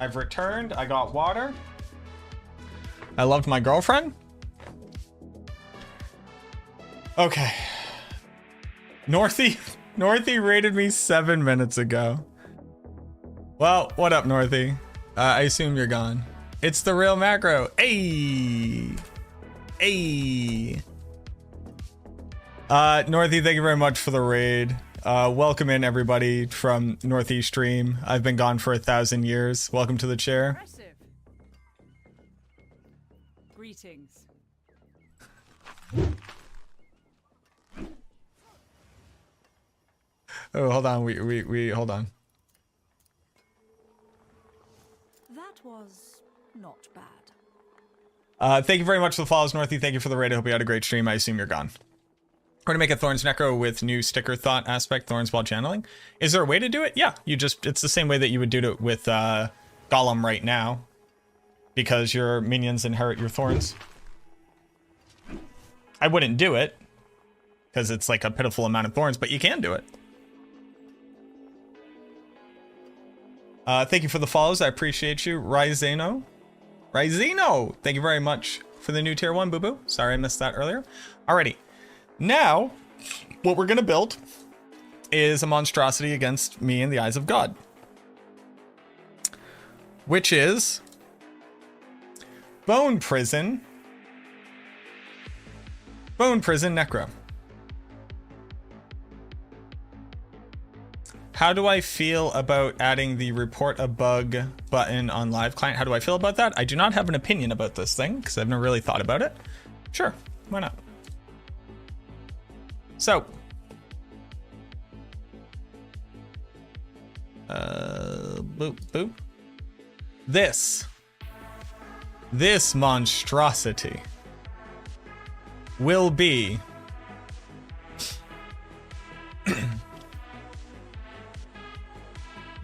I've returned. I got water. I loved my girlfriend. Okay. Northy raided me 7 minutes ago. Well, what up, Northy? I assume you're gone. It's the real macro. Hey. Hey. Northy, thank you very much for the raid. Welcome in everybody from Northeast Stream. I've been gone for 1,000 years. Welcome to the chair. Impressive. Greetings. Oh, hold on. We hold on. That was not bad. Thank you very much for the follows, Northy. Thank you for the raid. I hope you had a great stream. I assume you're gone. We're gonna make a Thorns Necro with new sticker thought aspect, Thorns while channeling. Is there a way to do it? Yeah, it's the same way that you would do it with Golem right now, because your minions inherit your Thorns. I wouldn't do it, because it's like a pitiful amount of Thorns, but you can do it. Thank you for the follows. I appreciate you. Rizeno, thank you very much for the new tier 1, Boo Boo. Sorry I missed that earlier. Alrighty. Now, what we're gonna build is a monstrosity against me in the eyes of God. Which is Bone Prison Necro. How do I feel about adding the report a bug button on live client? How do I feel about that? I do not have an opinion about this thing because I've never really thought about it. Sure, why not? So, boop, boop. This monstrosity will be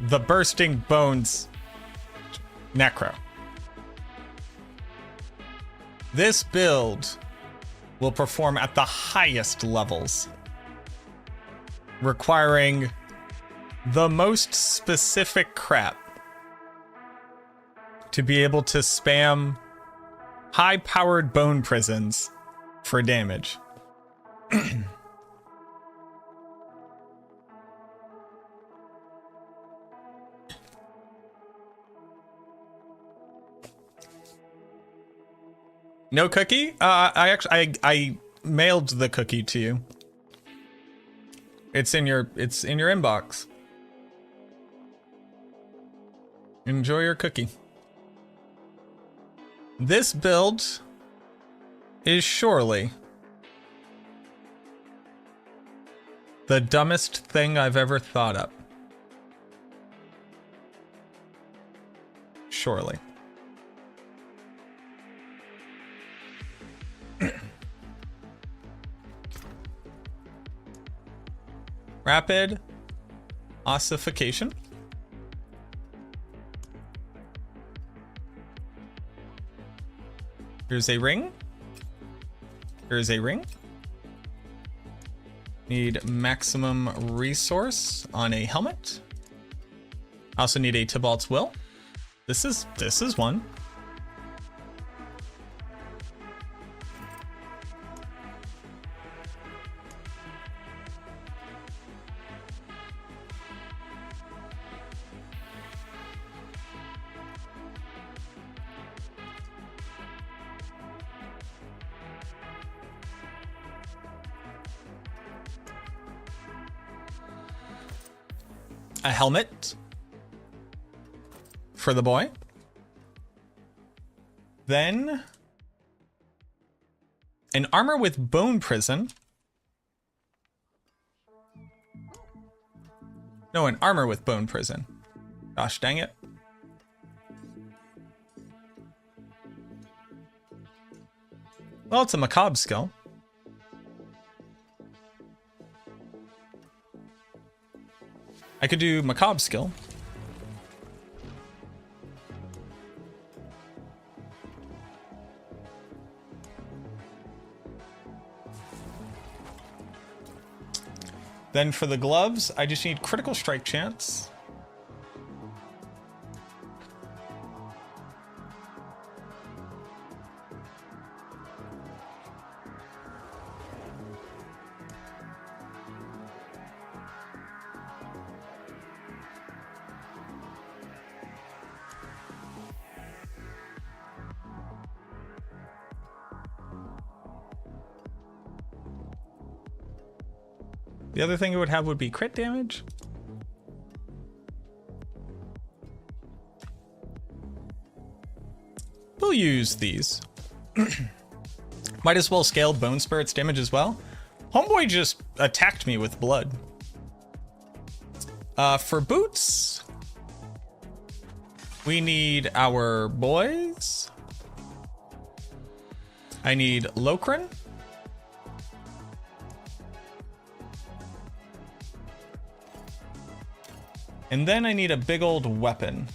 the Bursting Bones Necro. This build will perform at the highest levels, requiring the most specific crap to be able to spam high-powered bone prisons for damage. No cookie? I mailed the cookie to you. It's in your inbox. Enjoy your cookie. This build is surely the dumbest thing I've ever thought up. Surely. Rapid ossification. Here's a ring. Here's a ring. Need maximum resource on a helmet. Also need a Tybalt's Will. This is one. A helmet for the boy. Then an armor with bone prison. No, an armor with bone prison. Gosh dang it. Well, it's a macabre skill. I could do macabre skill. Then for the gloves, I just need critical strike chance. The other thing it would have would be crit damage. We'll use these. Might as well scale Bone Spirit's damage as well. Homeboy just attacked me with blood. For boots, we need our boys. I need Lokrin. And then I need a big old weapon.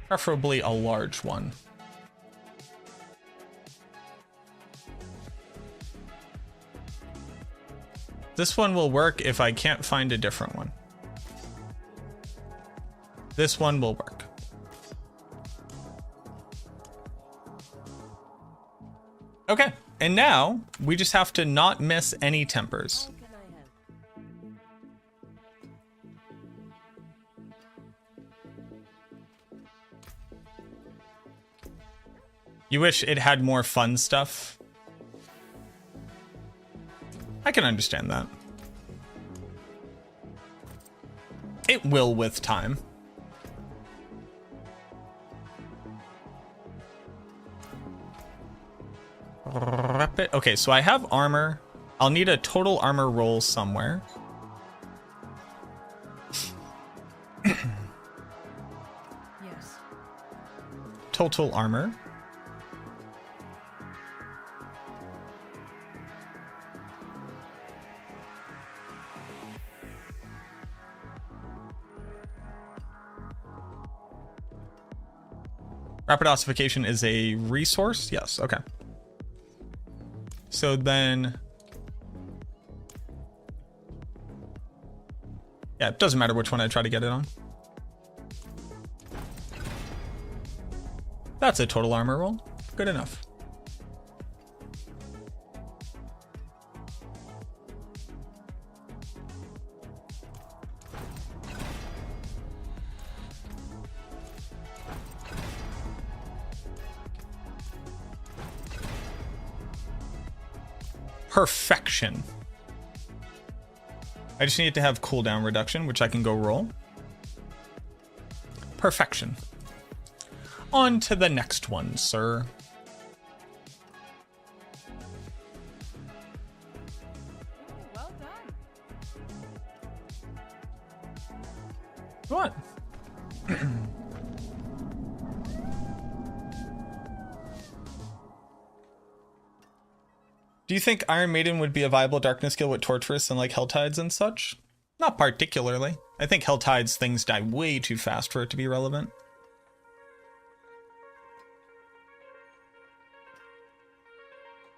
Preferably a large one. This one will work if I can't find a different one. This one will work. Okay, and now we just have to not miss any tempers. You wish it had more fun stuff? I can understand that. It will with time. Okay, so I have armor. I'll need a total armor roll somewhere. Yes. Total armor. Rapid ossification is a resource? Yes, okay. So then... yeah, it doesn't matter which one I try to get it on. That's a total armor roll. Good enough. Perfection. I just need to have cooldown reduction, which I can go roll. Perfection. On to the next one, sir. Well done. What? Do you think Iron Maiden would be a viable darkness skill with Torturous and like Helltides and such? Not particularly. I think Helltides things die way too fast for it to be relevant.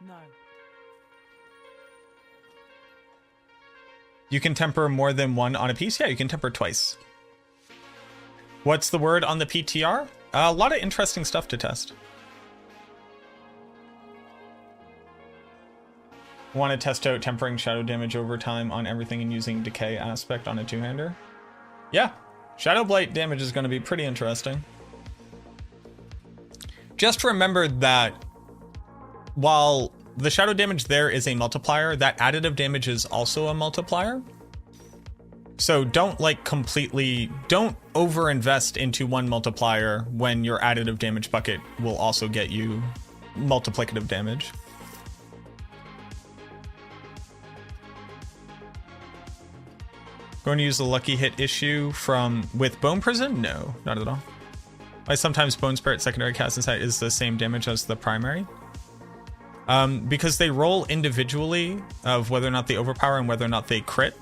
No. You can temper more than one on a piece? Yeah, you can temper twice. What's the word on the PTR? A lot of interesting stuff to test. Want to test out tempering shadow damage over time on everything and using decay aspect on a two-hander? Yeah, Shadow Blight damage is going to be pretty interesting. Just remember that while the shadow damage there is a multiplier, that additive damage is also a multiplier. So don't like don't over-invest into one multiplier when your additive damage bucket will also get you multiplicative damage. Going to use the lucky hit issue with Bone Prison? No, not at all. Why sometimes Bone Spirit secondary cast insight is the same damage as the primary? Because they roll individually of whether or not they overpower and whether or not they crit.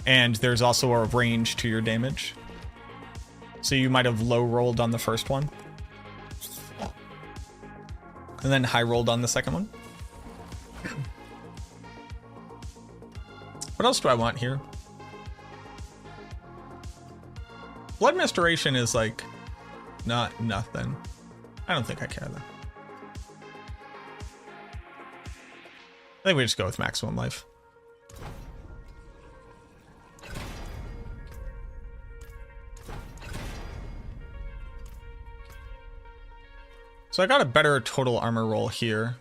And there's also a range to your damage. So you might have low rolled on the first one. And then high rolled on the second one. What else do I want here? Blood Restoration is like not nothing. I don't think I care though. I think we just go with maximum life. So I got a better total armor roll here.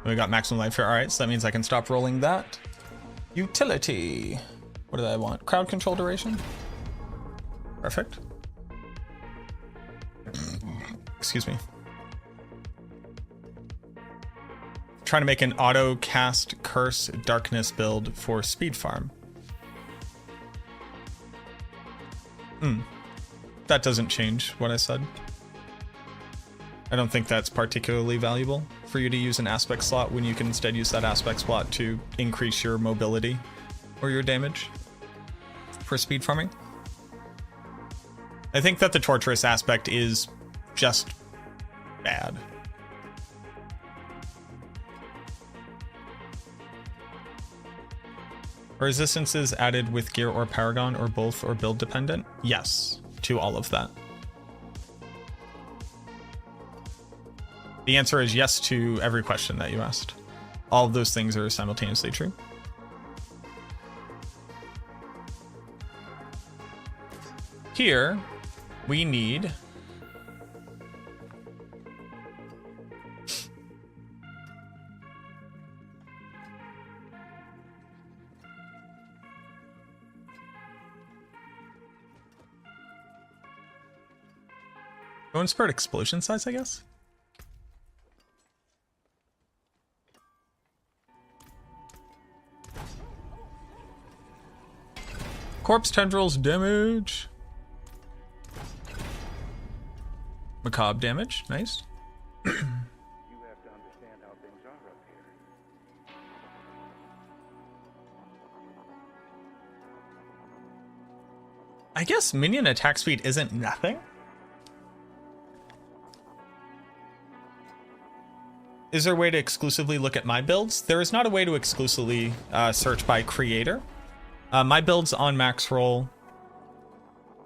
We got maximum life here. All right, so that means I can stop rolling that. Utility. What do I want? Crowd control duration. Perfect. Excuse me. Trying to make an auto cast curse darkness build for speed farm. That doesn't change what I said. I don't think that's particularly valuable for you to use an aspect slot when you can instead use that aspect slot to increase your mobility or your damage for speed farming. I think that the torturous aspect is just bad. Resistances added with gear or paragon or both or build dependent? Yes, to all of that. The answer is yes to every question that you asked. All of those things are simultaneously true. Here, we need Bone Spirit explosion size, I guess? Corpse tendrils damage. Macabre damage, nice. You have to understand how things are up here. I guess minion attack speed isn't nothing. Is there a way to exclusively look at my builds? There is not a way to exclusively search by creator. My builds on max roll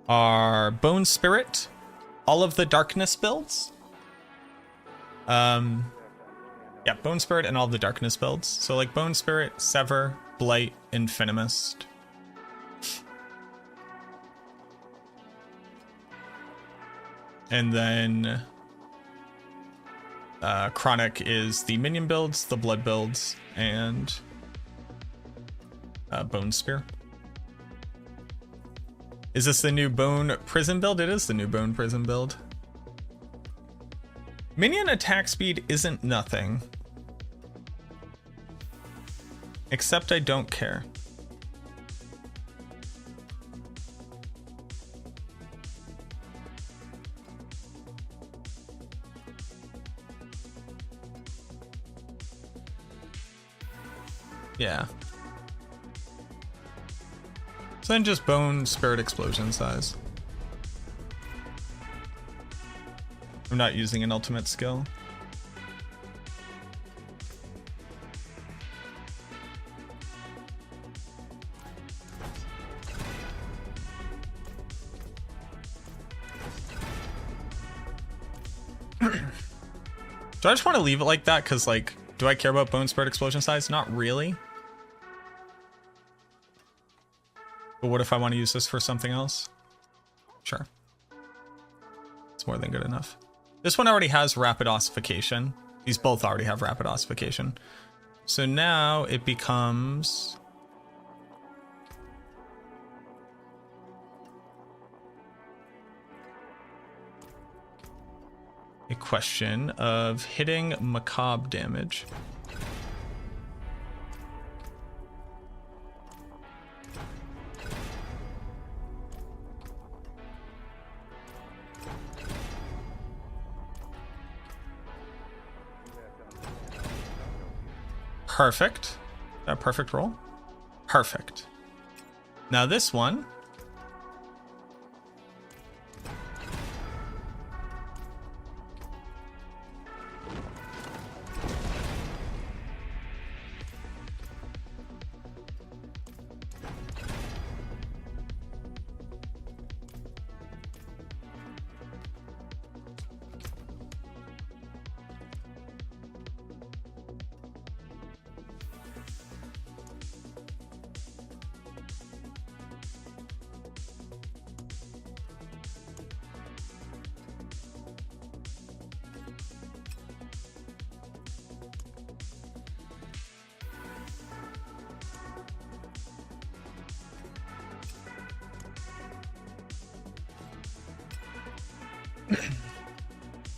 are Bone Spirit, all of the darkness builds. Yeah, Bone Spirit and all of the darkness builds. So like Bone Spirit, Sever, Blight, Infinimist. And then Chronic is the minion builds, the blood builds, and Bone Spear. Is this the new Bone Prison build? It is the new Bone Prison build. Minion attack speed isn't nothing. Except I don't care. Yeah. So then just Bone Spirit explosion size. I'm not using an ultimate skill. Do I just want to leave it like that? Because, like, do I care about Bone Spirit explosion size? Not really. But what if I want to use this for something else? Sure. It's more than good enough. This one already has rapid ossification. These both already have rapid ossification. So now it becomes... a question of hitting macabre damage. Perfect. That perfect roll. Perfect. Now this one.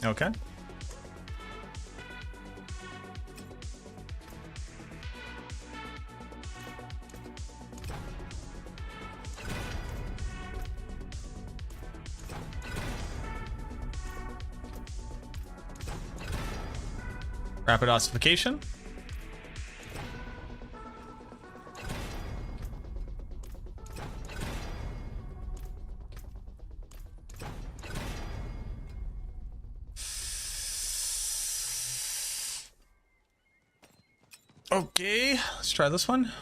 Okay. Rapid ossification. Okay, let's try this one.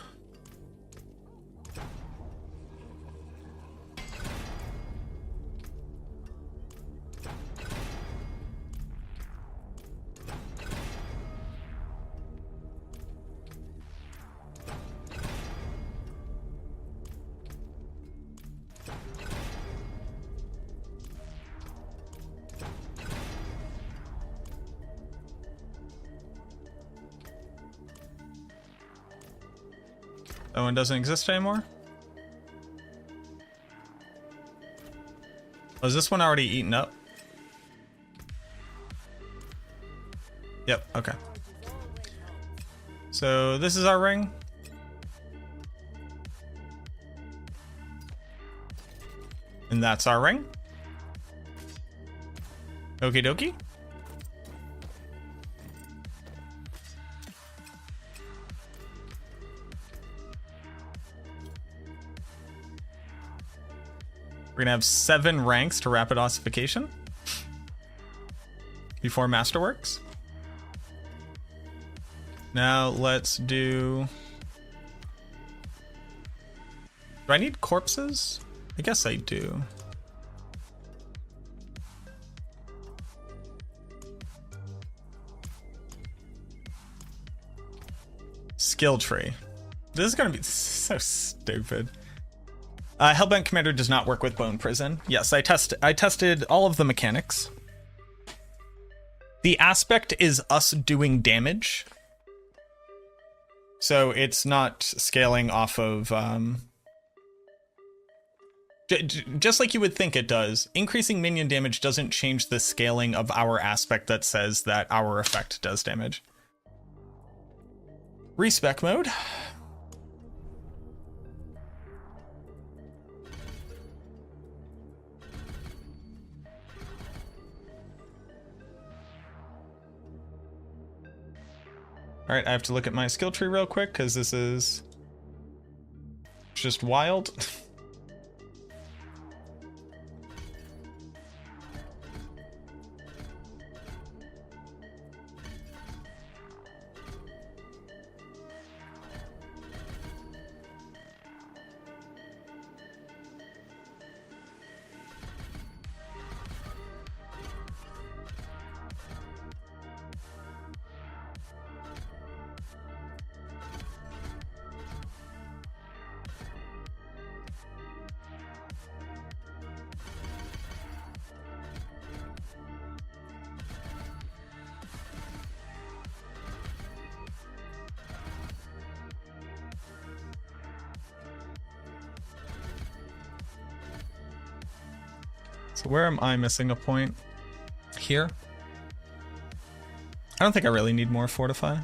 That one doesn't exist anymore. Was this one already eaten up? Yep, okay. So this is our ring. And that's our ring. Okie dokie. We're gonna have 7 ranks to rapid ossification before Masterworks. Now let's do... Do I need corpses? I guess I do. Skill tree. This is gonna be so stupid. Hellbent Commander does not work with Bone Prison. Yes, I tested all of the mechanics. The aspect is us doing damage. So it's not scaling off of... just like you would think it does, increasing minion damage doesn't change the scaling of our aspect that says that our effect does damage. Respec mode. All right, I have to look at my skill tree real quick because this is just wild. So where am I missing a point? Here? I don't think I really need more Fortify.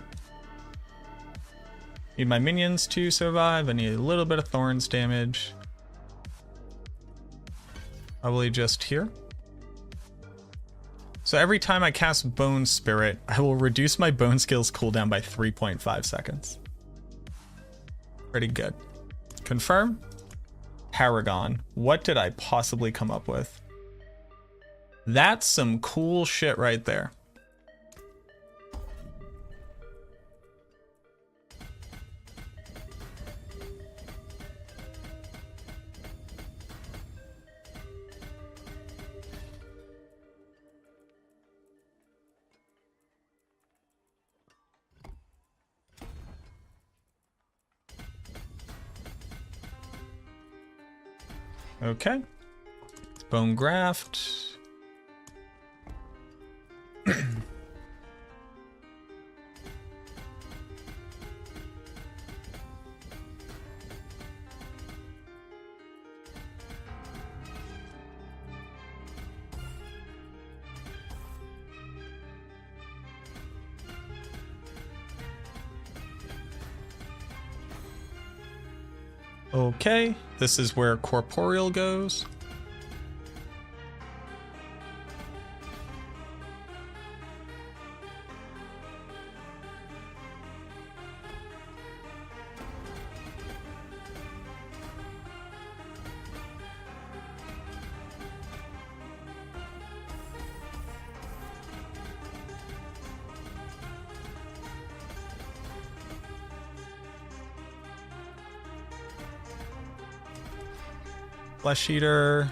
Need my minions to survive. I need a little bit of Thorns damage. Probably just here. So every time I cast Bone Spirit, I will reduce my Bone Skills cooldown by 3.5 seconds. Pretty good. Confirm. Paragon. What did I possibly come up with? That's some cool shit right there. Okay. Bone Graft. Okay, this is where corporeal goes. Flesh Eater.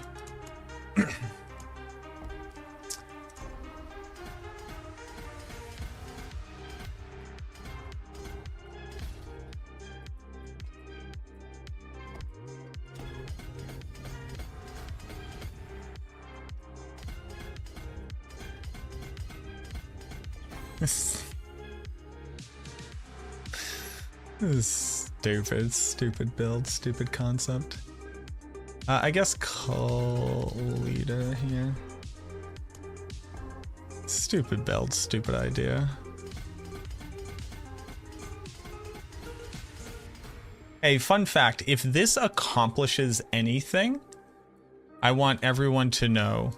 This is stupid build, stupid concept. I guess Call Leader here. Stupid build, stupid idea. Hey, fun fact, if this accomplishes anything, I want everyone to know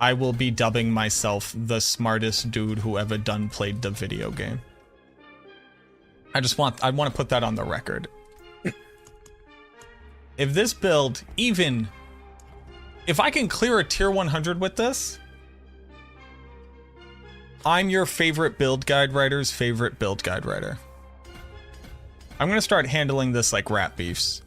I will be dubbing myself the smartest dude who ever done played the video game. I want to put that on the record. If this build, if I can clear a tier 100 with this, I'm your favorite build guide writer's favorite build guide writer. I'm going to start handling this like rat beefs.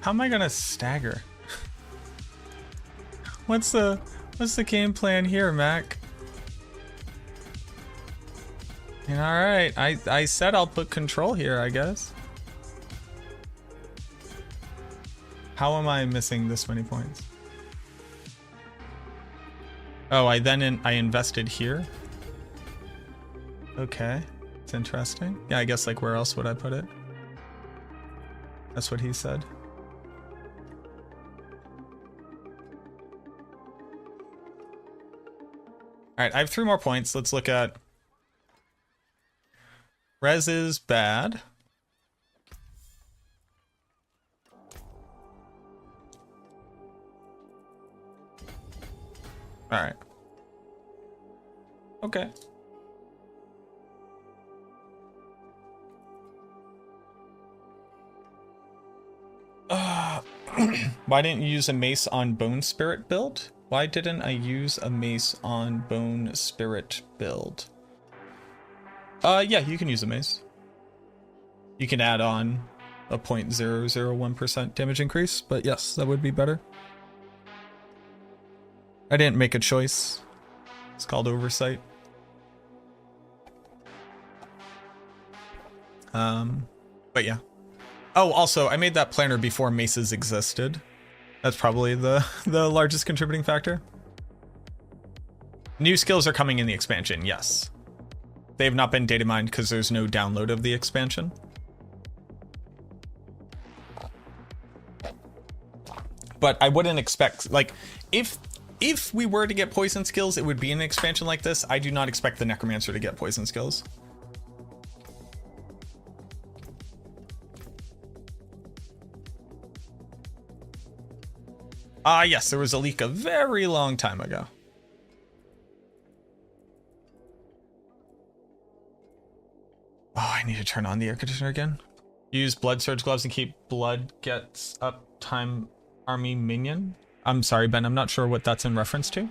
How am I gonna stagger? What's the game plan here, Mac? All right, I said I'll put control here, I guess. How am I missing this many points? Oh, I invested here. Okay, it's interesting. Yeah, I guess like where else would I put it? That's what he said. All right, I have 3 more points. Let's look at res is bad. All right. Okay. Why didn't you use a mace on Bone Spirit build? Why didn't I use a mace on Bone Spirit build? Yeah, you can use a mace. You can add on a 0.001% damage increase, but yes, that would be better. I didn't make a choice. It's called oversight. But yeah. Oh, also, I made that planner before maces existed. That's probably the largest contributing factor. New skills are coming in the expansion, yes. They have not been data mined because there's no download of the expansion. But I wouldn't expect, like, if we were to get poison skills, it would be an expansion like this. I do not expect the Necromancer to get poison skills. Yes, there was a leak a very long time ago. to turn on the air conditioner again. Use blood surge gloves and keep blood gets up time army minion. I'm sorry, Ben, I'm not sure what that's in reference to.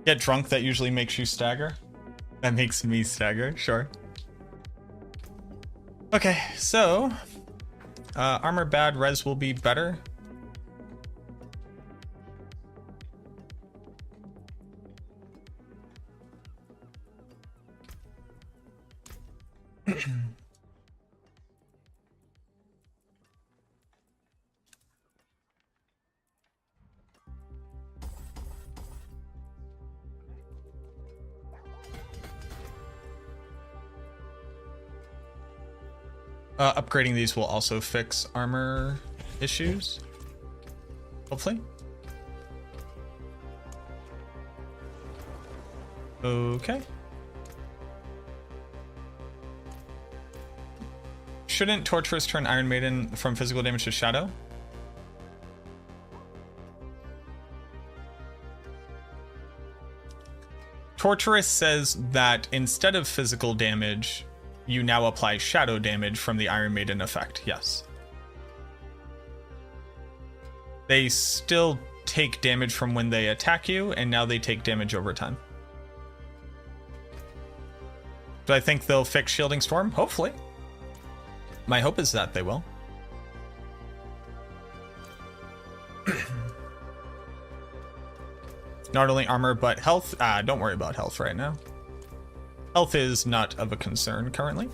Get drunk, that usually makes you stagger. That makes me stagger, sure. Okay, so armor bad, res will be better. Upgrading these will also fix armor issues, hopefully. Okay. Shouldn't Torturous turn Iron Maiden from physical damage to shadow? Torturous says that instead of physical damage, you now apply shadow damage from the Iron Maiden effect, yes. They still take damage from when they attack you, and now they take damage over time. Do I think they'll fix Shielding Storm? Hopefully. My hope is that they will. Not only armor, but health. Don't worry about health right now. Health is not of a concern currently.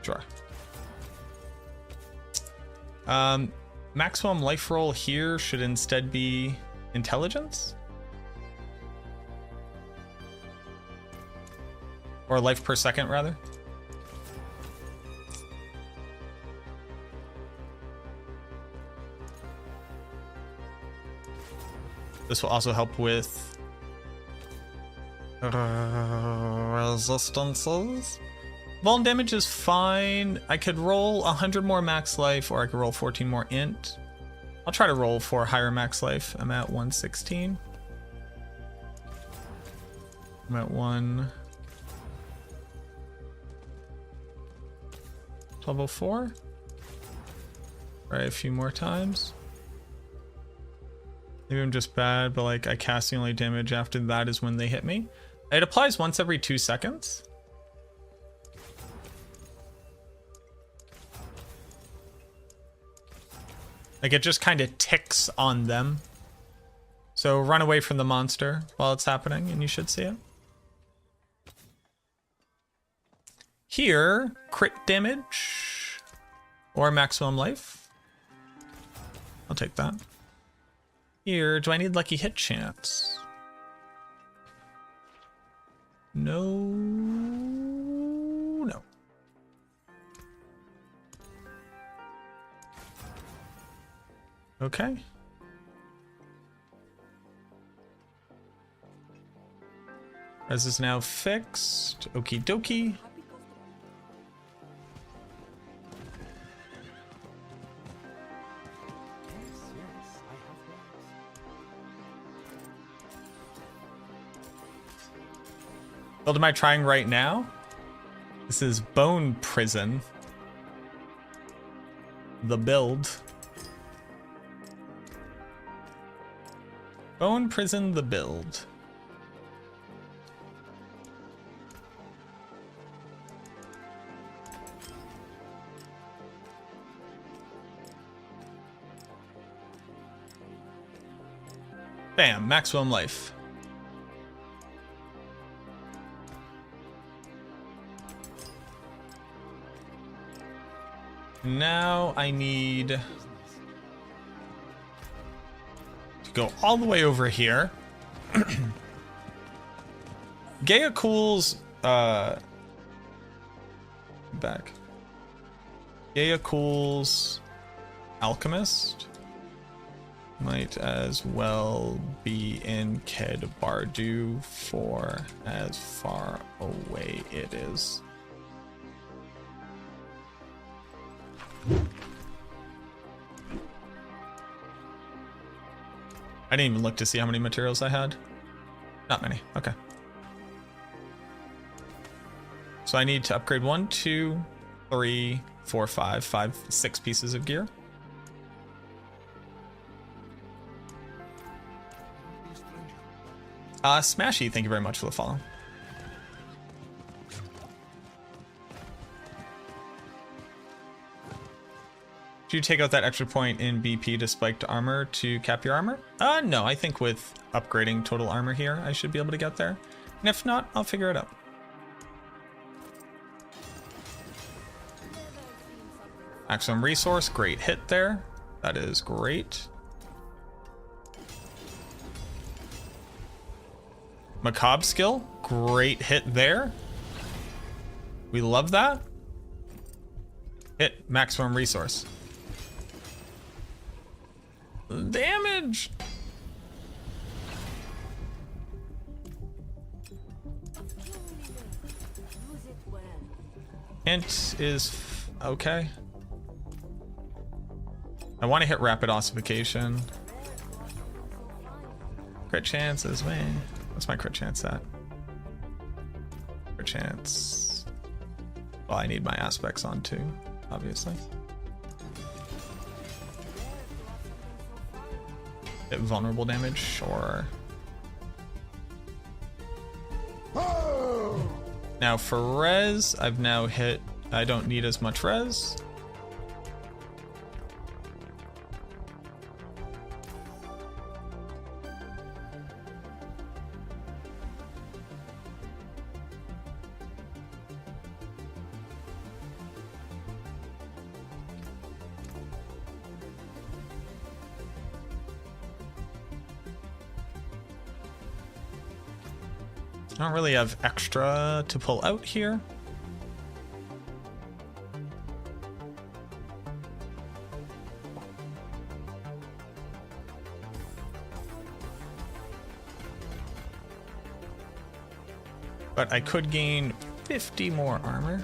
Sure. Maximum life roll here should instead be intelligence? Or life per second, rather. This will also help with resistances. Vuln damage is fine. I could roll 100 more max life, or I could roll 14 more int. I'll try to roll for higher max life. I'm at 116. I'm at 1204. Try a few more times. Maybe I'm just bad, but like I cast the only damage after that is when they hit me. It applies once every 2 seconds. Like it just kind of ticks on them. So run away from the monster while it's happening and you should see it. Here, crit damage or maximum life. I'll take that. Here, do I need lucky hit chance? No. No. Okay. Res is now fixed. Okie dokie. Build am I trying right now? This is Bone Prison. The build. Bone Prison, the build. Bam, maximum life. Now I need to go all the way over here. Gaia Cool's back. Gaia Cool's Alchemist might as well be in Ked Bardu for as far away it is. I didn't even look to see how many materials I had. Not many. Okay. So I need to upgrade 1, 2, 3, 4, 5, 6 pieces of gear. Smashy, thank you very much for the follow. Do you take out that extra point in BP to spiked armor to cap your armor? No, I think with upgrading total armor here, I should be able to get there. And if not, I'll figure it out. Maximum resource, great hit there. That is great. Macabre skill, great hit there. We love that. Hit maximum resource. Damage. Int is okay. I want to hit rapid ossification. Crit chances, man. What's my crit chance at? Crit chance. Well, I need my aspects on too, obviously. Hit vulnerable damage, sure. Now for res, I've now hit, I don't need as much res. I don't really have extra to pull out here. But I could gain 50 more armor.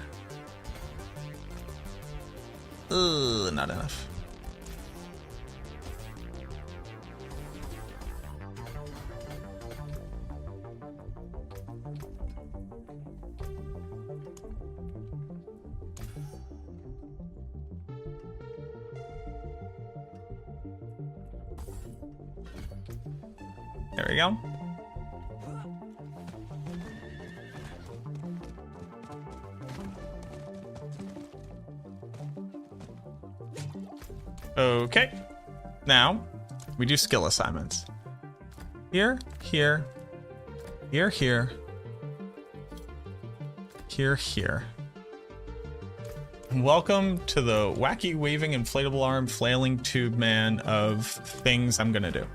Ugh, not enough. There we go. Okay. Now, we do skill assignments. Here, here, here, here, here, here. Welcome to the wacky waving inflatable arm flailing tube man of things I'm gonna do.